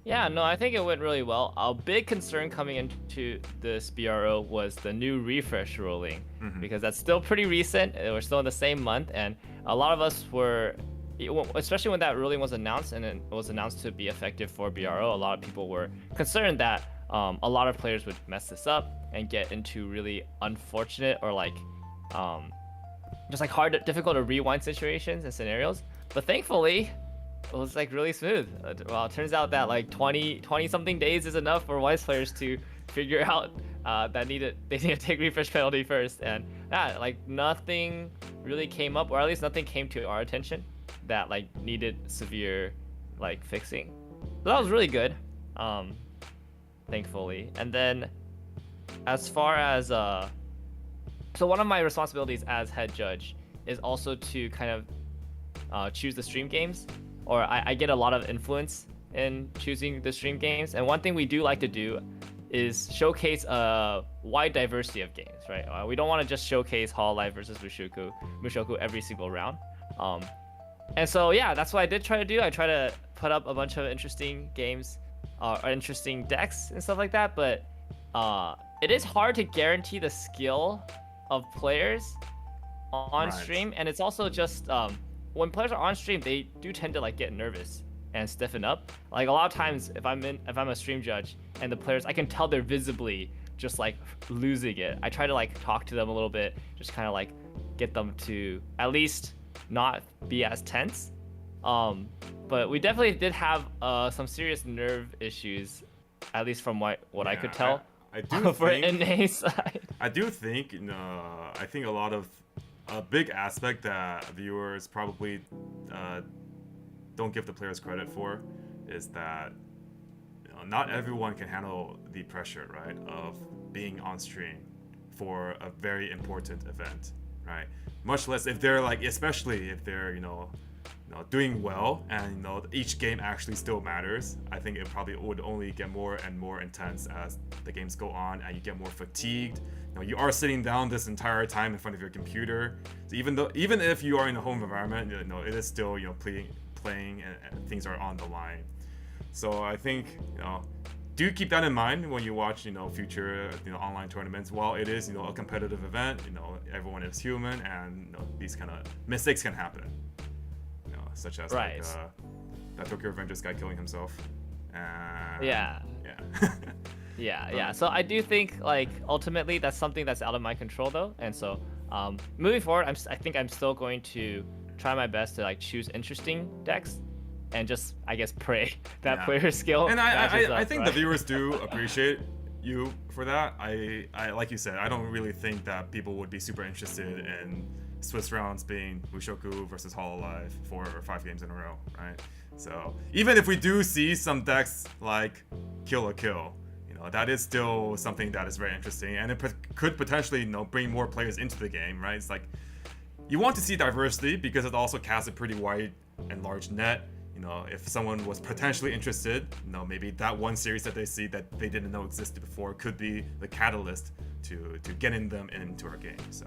Yeah, no, I think it went really well. A big concern coming into this BRO was the new refresh ruling, because that's still pretty recent. We're still in the same month, and a lot of us were, especially when that ruling was announced and it was announced to be effective for BRO, a lot of people were concerned that a lot of players would mess this up and get into really unfortunate or like just like difficult to rewind situations and scenarios. But thankfully, it was like really smooth. Well, it turns out that like 20 something days is enough for Weiss players to figure out that they need to take refresh penalty first, and yeah, like nothing really came up, or at least nothing came to our attention that like needed severe like fixing. So that was really good, thankfully. And then as far as so one of my responsibilities as head judge is also to kind of choose the stream games, or I get a lot of influence in choosing the stream games. And one thing we do like to do is showcase a wide diversity of games, right? We don't want to just showcase Hololive versus Mushoku every single round. And so yeah, that's what I did try to do. I try to put up a bunch of interesting games, or interesting decks and stuff like that. But it is hard to guarantee the skill of players on stream, and it's also just when players are on stream, they do tend to like get nervous and stiffen up. Like a lot of times, if I'm a stream judge and the players, I can tell they're visibly just like losing it. I try to like talk to them a little bit, just kind of like get them to at least not be as tense. But we definitely did have some serious nerve issues, at least from what I could tell. I do for think, NA side. I do think, I think a lot of a big aspect that viewers probably don't give the players credit for is that not everyone can handle the pressure, right, of being on stream for a very important event, right? Much less if they're like, especially if they're doing well and each game actually still matters. I think it probably would only get more and more intense as the games go on and you get more fatigued. You are sitting down this entire time in front of your computer. So even if you are in a home environment, it is still playing and things are on the line. So I think do keep that in mind when you watch future online tournaments. While it is a competitive event, everyone is human and these kind of mistakes can happen. Such as right. That Tokyo Revengers guy killing himself. Yeah. Yeah. So I do think like ultimately that's something that's out of my control though, and so moving forward, I think I'm still going to try my best to like choose interesting decks, and just I guess pray that player skill. And I think right? the viewers do appreciate you for that. I like you said, I don't really think that people would be super interested in Swiss rounds being Mushoku versus Hololive 4 or 5 games in a row, right? So even if we do see some decks like Kill or Kill, that is still something that is very interesting, and it could potentially bring more players into the game, right? It's like you want to see diversity because it also casts a pretty wide and large net. If someone was potentially interested, maybe that one series that they see that they didn't know existed before could be the catalyst to getting them into our game. So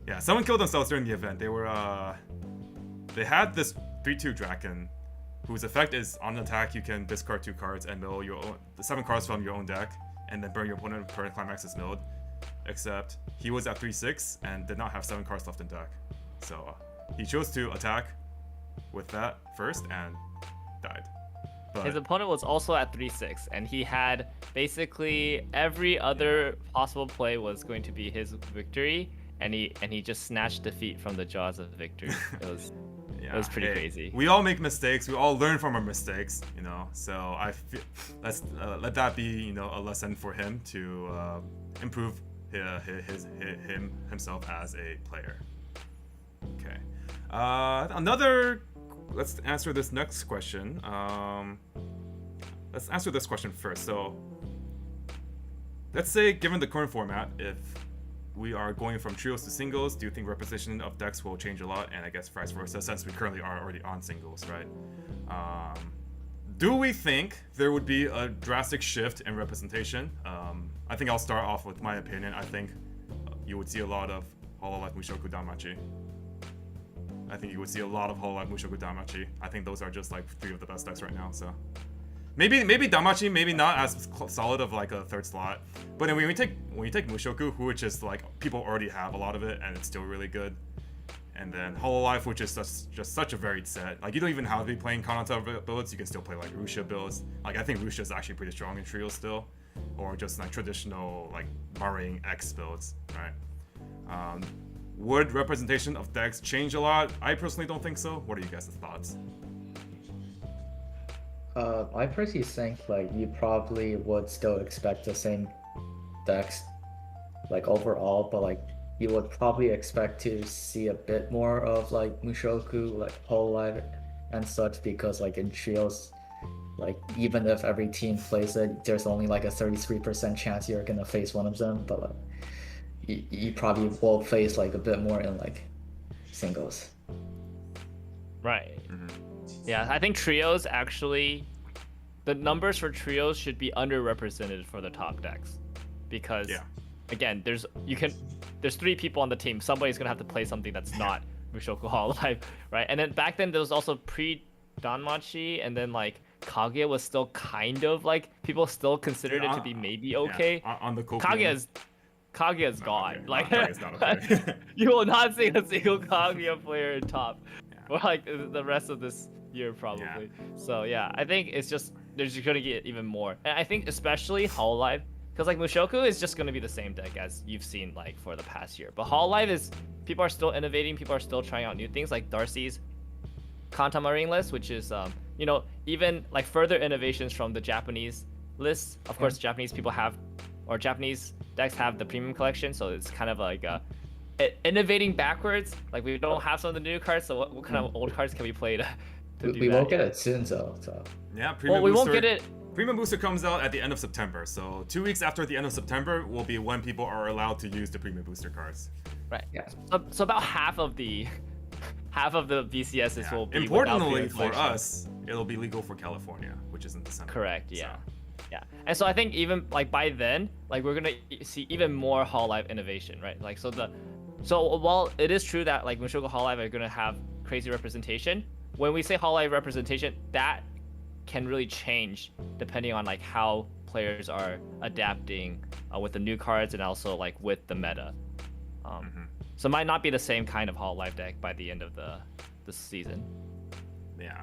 yeah, someone killed themselves during the event. They had this 3/2 Draken, whose effect is on attack you can discard 2 cards and mill the 7 cards from your own deck, and then burn your opponent per climax's milled. Except he was at 3/6 and did not have 7 cards left in deck, so he chose to attack with that first and died. But his opponent was also at 3/6, and he had basically every other possible play was going to be his victory. And he just snatched defeat from the jaws of victory. It was pretty crazy. We all make mistakes. We all learn from our mistakes, So I feel let that be a lesson for him to improve himself as a player. Okay. Let's answer this next question. Let's answer this question first. So let's say, given the current format, if we are going from trios to singles, do you think representation of decks will change a lot? And I guess vice versa, since we currently are already on singles, right? Do we think there would be a drastic shift in representation? I think I'll start off with my opinion. I think you would see a lot of Hololive Mushoku Danmachi. I think you would see a lot of Hololive Mushoku Danmachi. I think those are just like 3 of the best decks right now, so. Maybe Danmachi, maybe not as solid of like a 3rd slot, but when you take Mushoku, which is like people already have a lot of it and it's still really good, and then Hololive, which is just such a varied set. Like you don't even have to be playing Kanata builds, you can still play like Rusha builds. Like I think Rusha is actually pretty strong in trios still, or just like traditional like Marine X builds, right? Would representation of decks change a lot? I personally don't think so. What are you guys' thoughts? I personally think like you probably would still expect the same decks like overall, but like you would probably expect to see a bit more of like Mushoku, like Hololive and such, because like in trios, like even if every team plays it, there's only like a 33% chance you're gonna face one of them, but like you probably will face like a bit more in like singles. Right. Yeah, I think trios actually, the numbers for trios should be underrepresented for the top decks, because again, there's 3 people on the team. Somebody's gonna have to play something that's not Mushoku Hololive, right? And then back then there was also pre-Danmachi, and then like Kaguya was still kind of like people still considered it to be maybe okay. On the Kaguya's gone. Like Kaguya's not okay. you will not see a single Kaguya player in top for like the rest of this year probably. So yeah, I think it's just there's just gonna get even more, and I think especially Hololive, because like Mushoku is just gonna be the same deck as you've seen like for the past year, but Hololive is people are still innovating, people are still trying out new things, like Darcy's Kanta Marine list, which is even like further innovations from the Japanese lists. Of course, Japanese people have, or Japanese decks have the premium collection, so it's kind of like innovating backwards. Like we don't have some of the new cards, so what kind of old cards can we play to do We that? won't get it soon, so. Yeah, premium Well, we booster. won't get it. Premium booster comes out at the end of September, so 2 weeks after the end of September will be when people are allowed to use the premium booster cards. Right. Yeah. So about half of the VCSs Yeah. will be. Importantly without for premium collection. us, it'll be legal for California, which is in December. Correct. Yeah. So, Yeah. And so I think even like by then, like we're gonna see even more Hololive innovation, right? Like so while it is true that like Mushoku Hololive are gonna have crazy representation, when we say Hololive representation, that can really change depending on like how players are adapting with the new cards and also like with the meta. So it might not be the same kind of Hololive deck by the end of the season. yeah.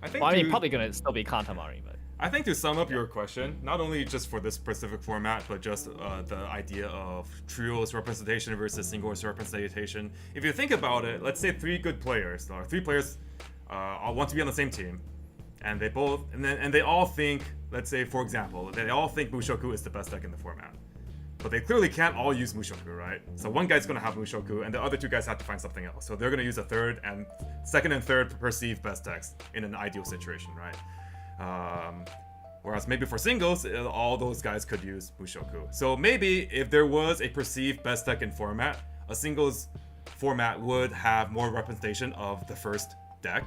I think Well, I mean, to- probably gonna still be Kantamari, but. I think to sum up your question, not only just for this specific format, but just the idea of trios representation versus singles representation. If you think about it, let's say 3 good players, or 3 players all want to be on the same team, and they all think, let's say for example, they all think Mushoku is the best deck in the format. But they clearly can't all use Mushoku, right? So one guy's gonna have Mushoku, and the other 2 guys have to find something else. So they're gonna use second and third perceived best decks in an ideal situation, right? Whereas maybe for singles, all those guys could use Mushoku. So maybe if there was a perceived best deck in format, a singles format would have more representation of the first deck,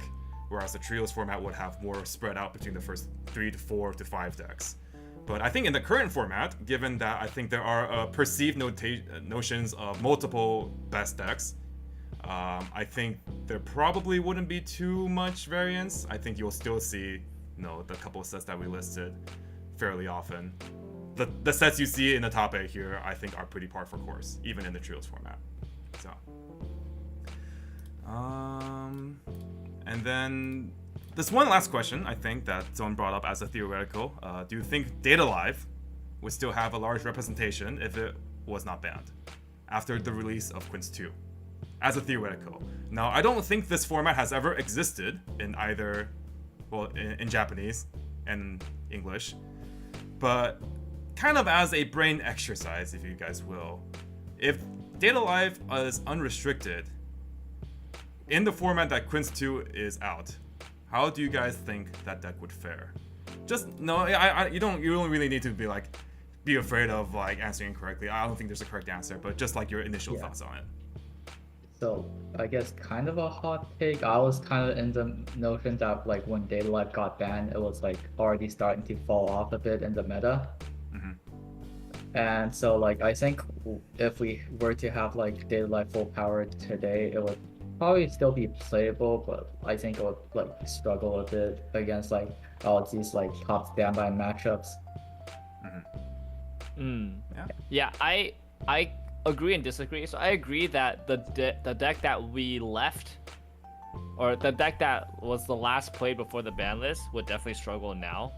whereas the trios format would have more spread out between the first 3 to 4 to 5 decks. But I think in the current format, given that I think there are perceived notions of multiple best decks, I think there probably wouldn't be too much variance. I think you'll still see, the couple of sets that we listed fairly often. The sets you see in the top 8 here, I think are pretty par for course, even in the trios format. So, and then this one last question, I think, that Zone brought up as a theoretical. Do you think Data Live would still have a large representation if it was not banned after the release of Quints 2? As a theoretical. Now, I don't think this format has ever existed in either, in Japanese and English, but kind of as a brain exercise, if you guys will. If Data Live is unrestricted in the format that Quints 2 is out, how do you guys think that deck would fare? You don't really need to be afraid of answering incorrectly. I don't think there's a correct answer, but just your initial thoughts on it. So I guess kind of a hot take. I was kind of in the notion that when Data Life got banned, it was already starting to fall off a bit in the meta. And so I think if we were to have Data Life full power today, it would probably still be playable, but I think it would struggle a bit against all these top standby matchups. Yeah, I agree and disagree. So I agree that the deck that we left, or the deck that was the last played before the ban list, would definitely struggle now.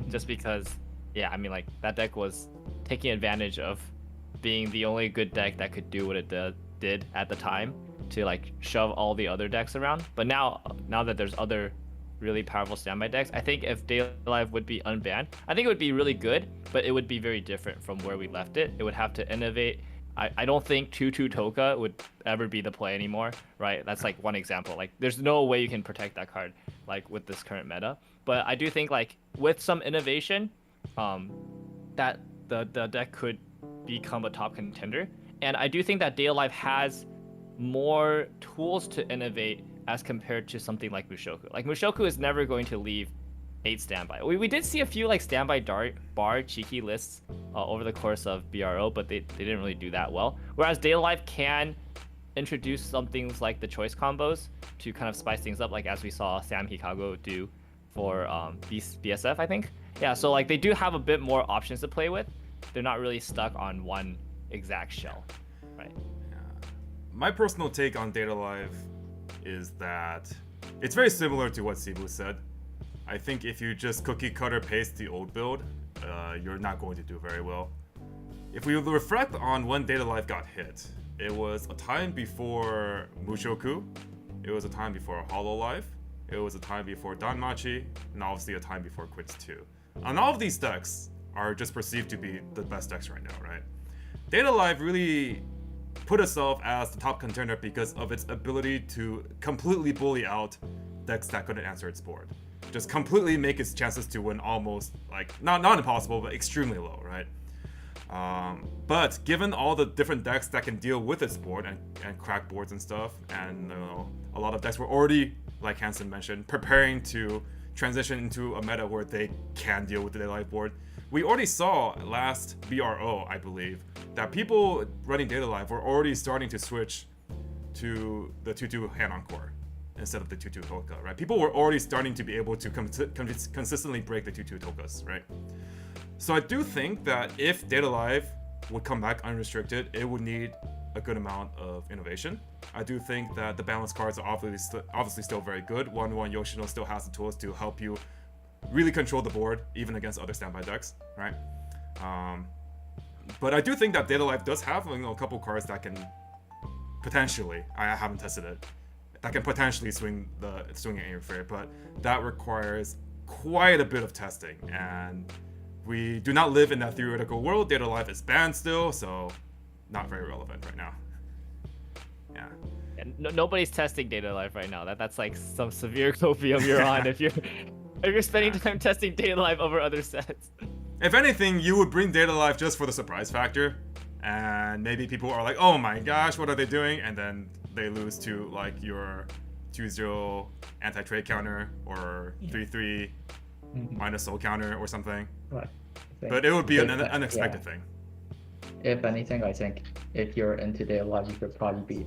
Just because, that deck was taking advantage of being the only good deck that could do what it did at the time to shove all the other decks around. But now that there's other really powerful standby decks, I think if Daylight Live would be unbanned, I think it would be really good, but it would be very different from where we left it. It would have to innovate. I don't think 2/2 Toka would ever be the play anymore, right? That's one example. There's no way you can protect that card with this current meta. But I do think with some innovation, that the deck could become a top contender. And I do think that Daylight Live has more tools to innovate as compared to something like Mushoku. Mushoku is never going to leave 8 standby. We did see a few standby bar cheeky lists over the course of BRO, but they didn't really do that well. Whereas Data Life can introduce some things like the choice combos to kind of spice things up, as we saw Sam Hikago do for BSF, I think. Yeah, so they do have a bit more options to play with. They're not really stuck on one exact shell, right? My personal take on Data Live is that it's very similar to what Simu said. I think if you just cookie cutter paste the old build, you're not going to do very well. If we reflect on when Data Live got hit, it was a time before Mushoku, it was a time before Hololive, it was a time before Danmachi, and obviously a time before Quints 2. And all of these decks are just perceived to be the best decks right now, right? Data Live really put itself as the top contender because of its ability to completely bully out decks that couldn't answer its board. Just completely make its chances to win almost, like, not impossible, but extremely low, right? But given all the different decks that can deal with its board and crack boards and stuff, and a lot of decks were already, like Hansen mentioned, preparing to transition into a meta where they can deal with the Data board. We already saw last BRO, I believe, that people running Data Live were already starting to switch to the 2-2 hand-on core instead of the 2-2 Toka, right? People were already starting to be able to consistently break the 2-2 Tokas, right? So I do think that if Data Live would come back unrestricted, it would need a good amount of innovation. I do think that the balance cards are obviously still very good. 1-1 Yoshino still has the tools to help you really control the board, even against other standby decks, right? But I do think that Data Life does have a couple cards that can potentially, I haven't tested it, that can potentially swing it in your favor, but that requires quite a bit of testing, and we do not live in that theoretical world. Data Life is banned still, so not very relevant right now. Yeah. And nobody's testing Data Life right now. That's like some severe copium you're on if you're spending time testing Data Life over other sets. If anything, you would bring Data Life just for the surprise factor, and maybe people are like, oh my gosh, what are they doing? And then they lose to like your 2-0 anti-trade counter or 3-3 minus soul counter or something. Right. But it would be an unexpected thing. If anything, I think if you're into Data Live, you could probably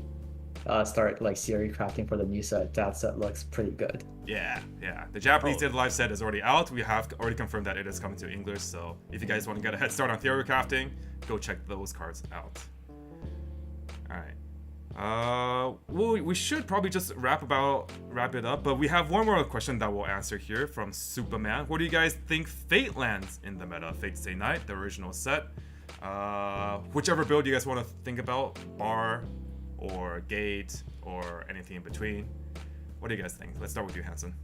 start like series crafting for the new set. That set looks pretty good. Yeah. The Japanese Data Live set is already out. We have already confirmed that it is coming to English. So if you guys want to get a head start on theory crafting, go check those cards out. All right. Well, we should probably just wrap it up, but we have one more question that we'll answer here from Superman. What do you guys think Fate lands in the meta? Fate Stay Night, the original set. Whichever build you guys want to think about, bar or gate or anything in between. What do you guys think? Let's start with you, Hansen.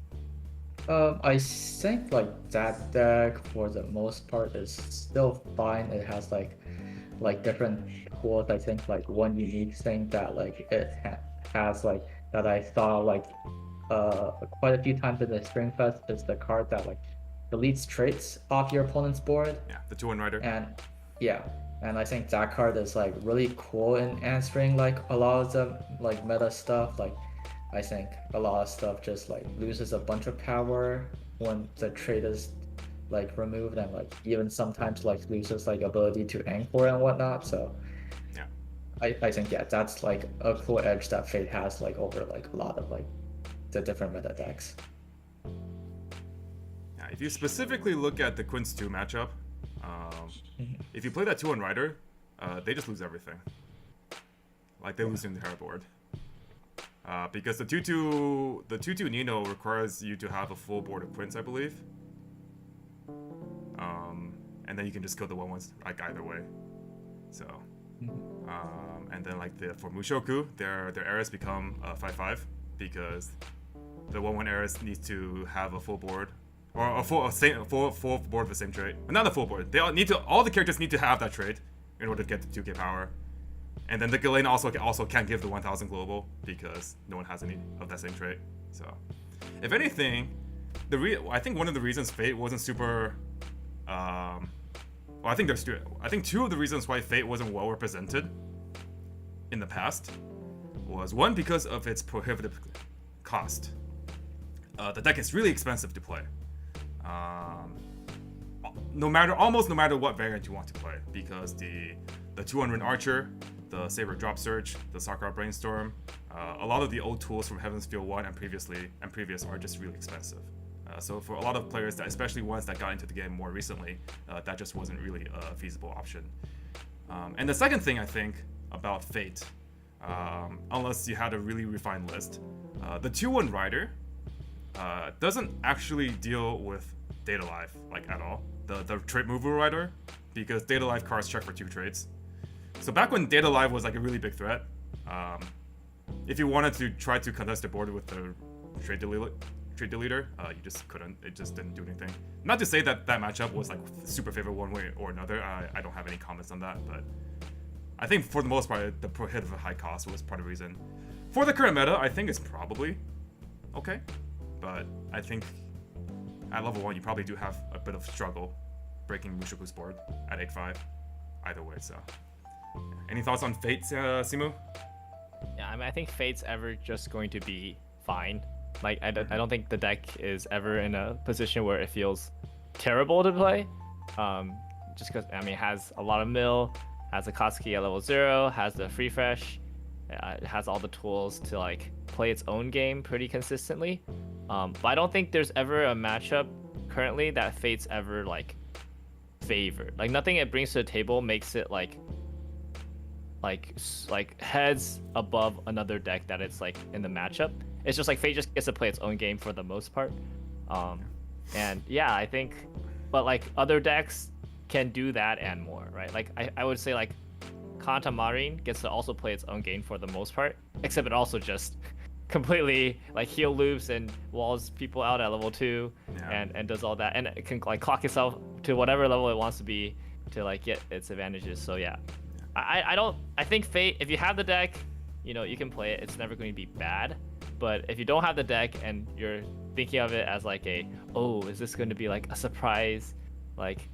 I think like that deck for the most part is still fine. It has like different tools. I think like one unique thing that like it has like that I saw like quite a few times in the Spring Fest is the card that like deletes traits off your opponent's board. Yeah, the 2-1 rider. And I think that card is like really cool in answering like a lot of the like meta stuff. Like I think a lot of stuff just like loses a bunch of power when the trait is like removed, and like even sometimes like loses like ability to anchor and whatnot. So yeah, I think that's like a cool edge that Fate has like over like a lot of like the different meta decks. Yeah, if you specifically look at the Quints 2 matchup, if you play that 2-1 rider, they just lose everything. Like they lose the entire board. Because the 2-2 Nino requires you to have a full board of Quints, I believe. And then you can just kill the 1-1s like either way. So, and then like for Mushoku, their Eris become 5-5 because the 1-1 Eris needs to have a full board or a full board of the same trait. Not a full board. All the characters need to have that trait in order to get the 2k power. And then the Galen also can't give the 1000 global because no one has any of that same trait. So, if anything, I think one of the reasons Fate wasn't super. I think two of the reasons why Fate wasn't well represented in the past was one because of its prohibitive cost. The deck is really expensive to play. No matter what variant you want to play, because the 200 Archer, the Saber Drop Search, the Sakura Brainstorm, a lot of the old tools from Heaven's Feel 1 and previous are just really expensive. So for a lot of players, especially ones that got into the game more recently, that just wasn't really a feasible option. And the second thing I think about Fate, unless you had a really refined list, the 2-1 Rider doesn't actually deal with Data Life like at all. The trait mover rider, because Data Life cards check for 2 traits. So back when Data Life was like a really big threat, if you wanted to try to contest the board with the trait deleter, you just couldn't. It just didn't do anything. Not to say that matchup was like super favorable one way or another. I don't have any comments on that, but I think for the most part, the prohibitive high cost was part of the reason. For the current meta, I think it's probably okay, but I think at level 1 you probably do have a bit of struggle breaking Mushoku's board at 8-5. Either way, so. Any thoughts on Fate, Simu? Yeah, I mean, I think Fate's ever just going to be fine. Like, I don't think the deck is ever in a position where it feels terrible to play. Just because, I mean, it has a lot of mill, has a Katsuki at level 0, has the free fresh, it has all the tools to like play its own game pretty consistently. But I don't think there's ever a matchup currently that Fate's ever like favored. Like, nothing it brings to the table makes it like heads above another deck that it's like in the matchup. It's just like Fate just gets to play its own game for the most part. And yeah, I think, but like other decks can do that and more, right? Like I would say like Kanta Marin gets to also play its own game for the most part, except it also just completely like heal loops and walls people out at level 2 and does all that, and it can like clock itself to whatever level it wants to be to like get its advantages. So yeah, I think Fate, if you have the deck, you know, you can play it. It's never going to be bad. But if you don't have the deck and you're thinking of it as like is this going to be like a surprise, like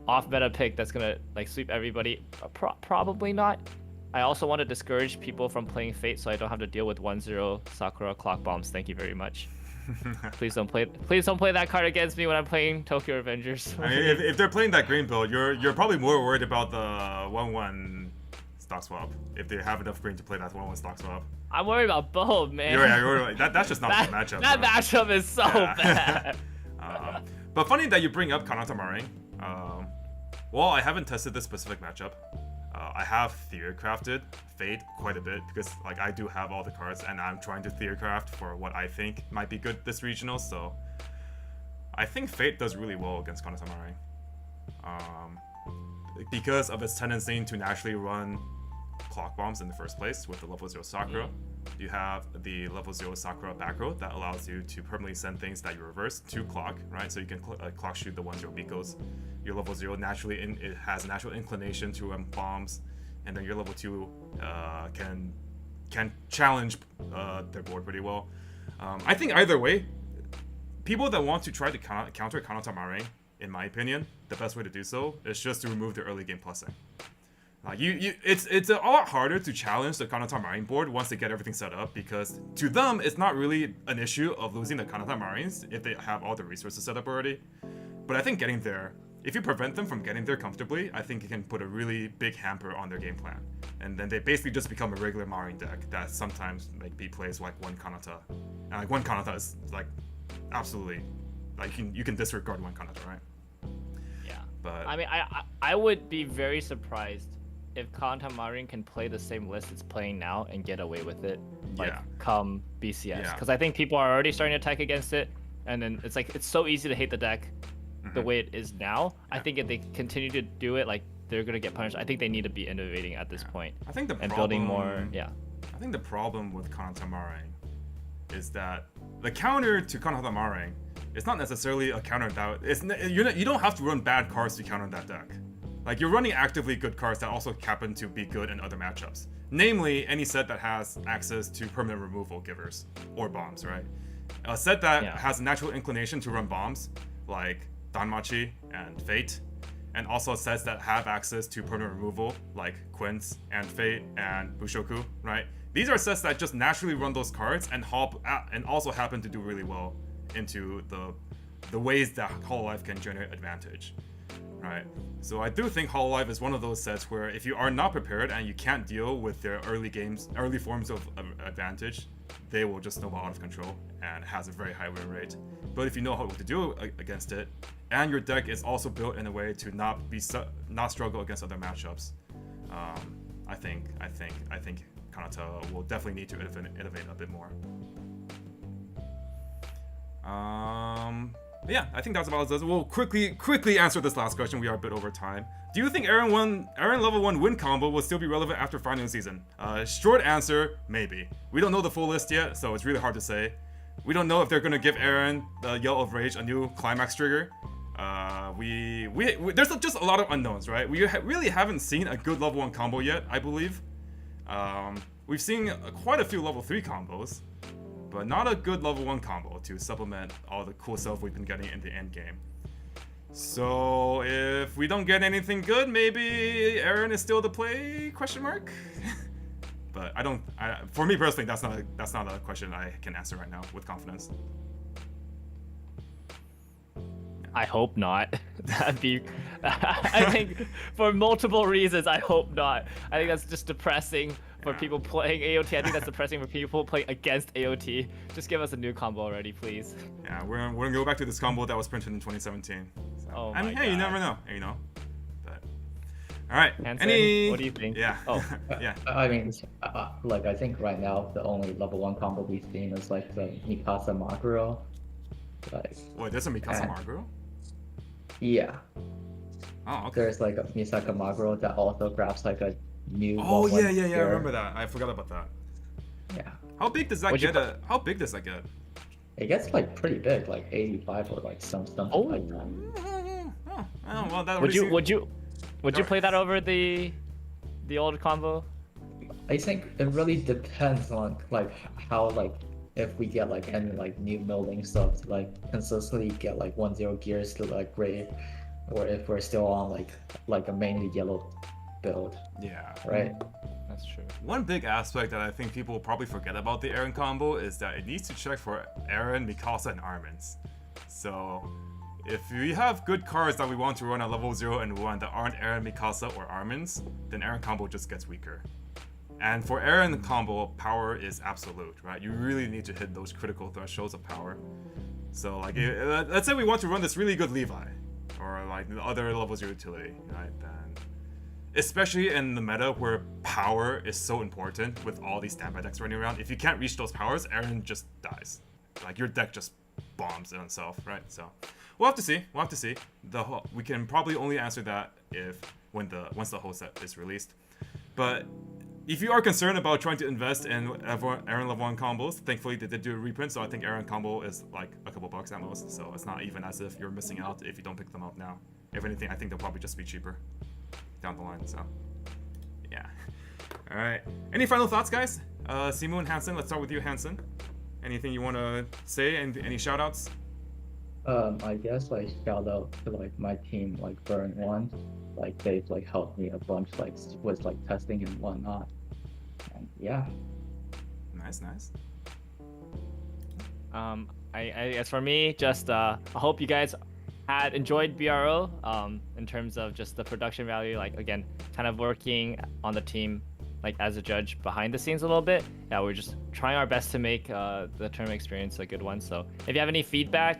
off meta pick that's going to like sweep everybody? Probably not. I also want to discourage people from playing Fate so I don't have to deal with 1-0 Sakura clock bombs. Thank you very much. Please don't play that card against me when I'm playing Tokyo Revengers. I mean, if they're playing that green build, you're probably more worried about the 1-1 stock swap. If they have enough green to play that 1-1 stock swap. I'm worried about both, man. You're worried. That's just not the matchup. That matchup is so bad. But funny that you bring up Kanata Marin. Well, I haven't tested this specific matchup. I have theory-crafted Fate quite a bit because like I do have all the cards and I'm trying to theory-craft for what I think might be good this regional. So I think Fate does really well against Kanata Marin. Because of its tendency to naturally run clock bombs in the first place with the level 0 Sakura. You have the level 0 Sakura back row that allows you to permanently send things that you reverse to clock, right? So you can clock shoot the 1-0 Bikos. Your level 0 naturally it has a natural inclination to run bombs, and then your level 2 can challenge their board pretty well. I think either way, people that want to try to counter Kanata Marin, in my opinion, the best way to do so is just to remove the early game plussing. Like it's a lot harder to challenge the Kanata Marin board once they get everything set up, because to them it's not really an issue of losing the Kanata Marins if they have all the resources set up already. But I think getting there, if you prevent them from getting there comfortably, I think it can put a really big hamper on their game plan. And then they basically just become a regular Marin deck that sometimes like beat plays like one Kanata. And like one Kanata is like absolutely like you can disregard one Kanata, right? Yeah. But I mean, I would be very surprised if Kanata Marin can play the same list it's playing now and get away with it, like come BCS. Because I think people are already starting to attack against it, and then it's like it's so easy to hate the deck the way it is now. I think if they continue to do it, like they're gonna get punished. I think they need to be innovating at this point. I think building more. I think the problem with Kanata Marin is that the counter to Kanata Marin is not necessarily a counter that you don't have to run bad cards to counter that deck. Like, you're running actively good cards that also happen to be good in other matchups. Namely, any set that has access to permanent removal givers or bombs, right? A set that has a natural inclination to run bombs, like Danmachi and Fate, and also sets that have access to permanent removal, like Quints and Fate and Bushoku, right? These are sets that just naturally run those cards and also happen to do really well into the ways that Hololive can generate advantage. Right. So I do think Hololive is one of those sets where if you are not prepared and you can't deal with their early forms of advantage, they will just snowball out of control and has a very high win rate. But if you know how to do against it, and your deck is also built in a way to not struggle against other matchups, I think Kanata will definitely need to innovate a bit more. Yeah, I think that's about it. We'll quickly answer this last question. We are a bit over time. Do you think Aaron level 1 win combo will still be relevant after final season? Short answer, maybe. We don't know the full list yet, so it's really hard to say. We don't know if they're going to give Aaron the Yell of Rage a new climax trigger. There's just a lot of unknowns, right? We really haven't seen a good level 1 combo yet, I believe. We've seen quite a few level 3 combos, but not a good level 1 combo to supplement all the cool stuff we've been getting in the end game. So if we don't get anything good, maybe Aaron is still the play? Question mark. But for me personally, that's not a question I can answer right now with confidence. I hope not. That'd be. I think for multiple reasons, I hope not. I think that's just depressing for people playing AOT. I think that's depressing for people playing against AOT. Just give us a new combo already, please. Yeah, we're gonna go back to this combo that was printed in 2017. So, Oh I mean, my hey, you God. never know. But all right. Hansen, what do you think? Yeah. Oh. Yeah. I mean, like I think right now the only level 1 combo we've seen is like the Mikasa Maguro. Like, Wait, there's a Mikasa Maguro? yeah, Oh, okay. there's like a Misaka Maguro that also grabs like a new. Oh 1/1 yeah. I gear. remember that. I forgot about that. Yeah, How big does that What'd you get? How big does that get? it gets like pretty big, like 85 or like something Oh. like that. Oh, well, that Would you Go play that over the old combo? I think it really depends on like how like if we get like any like new milling stuff to like consistently get like 1-0 gears to like gray, or if we're still on like a mainly yellow build, Yeah. right? That's true. One big aspect that I think people will probably forget about the Aaron combo is that it needs to check for Aaron, Mikasa, and Armin's. So if we have good cards that we want to run at level 0 and 1 that aren't Aaron, Mikasa, or Armin's, then Aaron combo just gets weaker. And for Aaron combo, power is absolute, right? You really need to hit those critical thresholds of power. So like, let's say we want to run this really good Levi, or like the other level 0 utility, right? Then, especially in the meta where power is so important with all these standby decks running around, if you can't reach those powers, Aaron just dies. Like your deck just bombs in itself, right? So we'll have to see. We can probably only answer that once the whole set is released. But if you are concerned about trying to invest in Aaron level 1 combos, thankfully they did do a reprint, so I think Aaron combo is like a couple bucks at most, so it's not even as if you're missing out if you don't pick them up now. If anything, I think they'll probably just be cheaper down the line, so yeah. Alright, any final thoughts, guys? Simu and Hansen, let's start with you, Hansen. Anything you want to say, and any shout-outs? I guess like shout out to like my team, like Burn One, like they've like helped me a bunch, like with like testing and whatnot, and yeah. Nice. I as for me, just I hope you guys had enjoyed BRO in terms of just the production value, like again, kind of working on the team like as a judge behind the scenes a little bit. Yeah, we're just trying our best to make the tournament experience a good one. So if you have any feedback,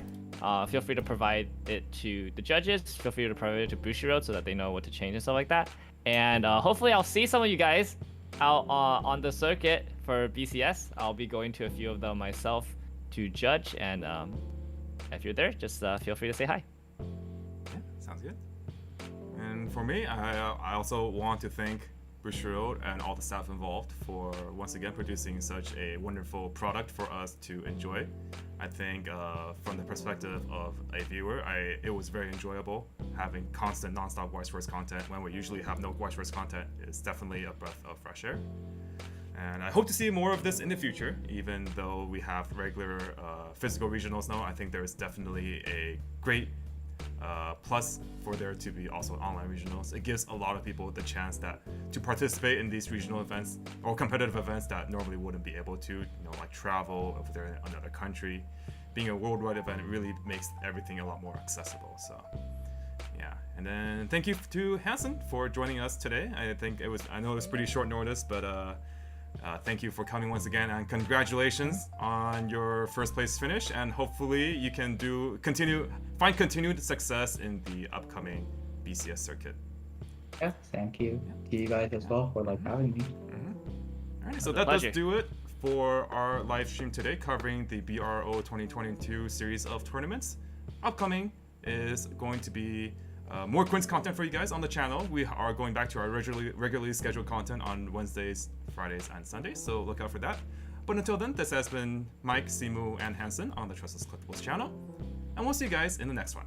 feel free to provide it to the judges. Feel free to provide it to Bushiroad so that they know what to change and stuff like that. And hopefully I'll see some of you guys out on the circuit for BCS. I'll be going to a few of them myself to judge. And if you're there, just feel free to say hi. Yeah, sounds good. And for me, I also want to thank Bushiroad and all the staff involved for once again producing such a wonderful product for us to enjoy. I think from the perspective of a viewer, it was very enjoyable. Having constant non-stop Weiss Schwarz content when we usually have no Weiss Schwarz content is definitely a breath of fresh air. And I hope to see more of this in the future, even though we have regular physical regionals now. I think there is definitely a great plus for there to be also online regionals. It gives a lot of people the chance to participate in these regional events or competitive events that normally wouldn't be able to, like travel if they're in another country. Being a worldwide event really makes everything a lot more accessible. So yeah, and then thank you to Hansen for joining us today. I know it was pretty short notice, but thank you for coming once again, and congratulations on your first place finish, and hopefully you can find continued success in the upcoming BCS circuit. Yeah, thank you to you guys as well for like having me. All right, so that does do it for our live stream today, covering the BRO 2022 series of tournaments. Upcoming is going to be more Quints content for you guys on the channel. We are going back to our regularly scheduled content on Wednesdays, Fridays, and Sundays, so look out for that. But until then, this has been Mike, Simu, and Hansen on the Tressa's Collectibles channel, and we'll see you guys in the next one.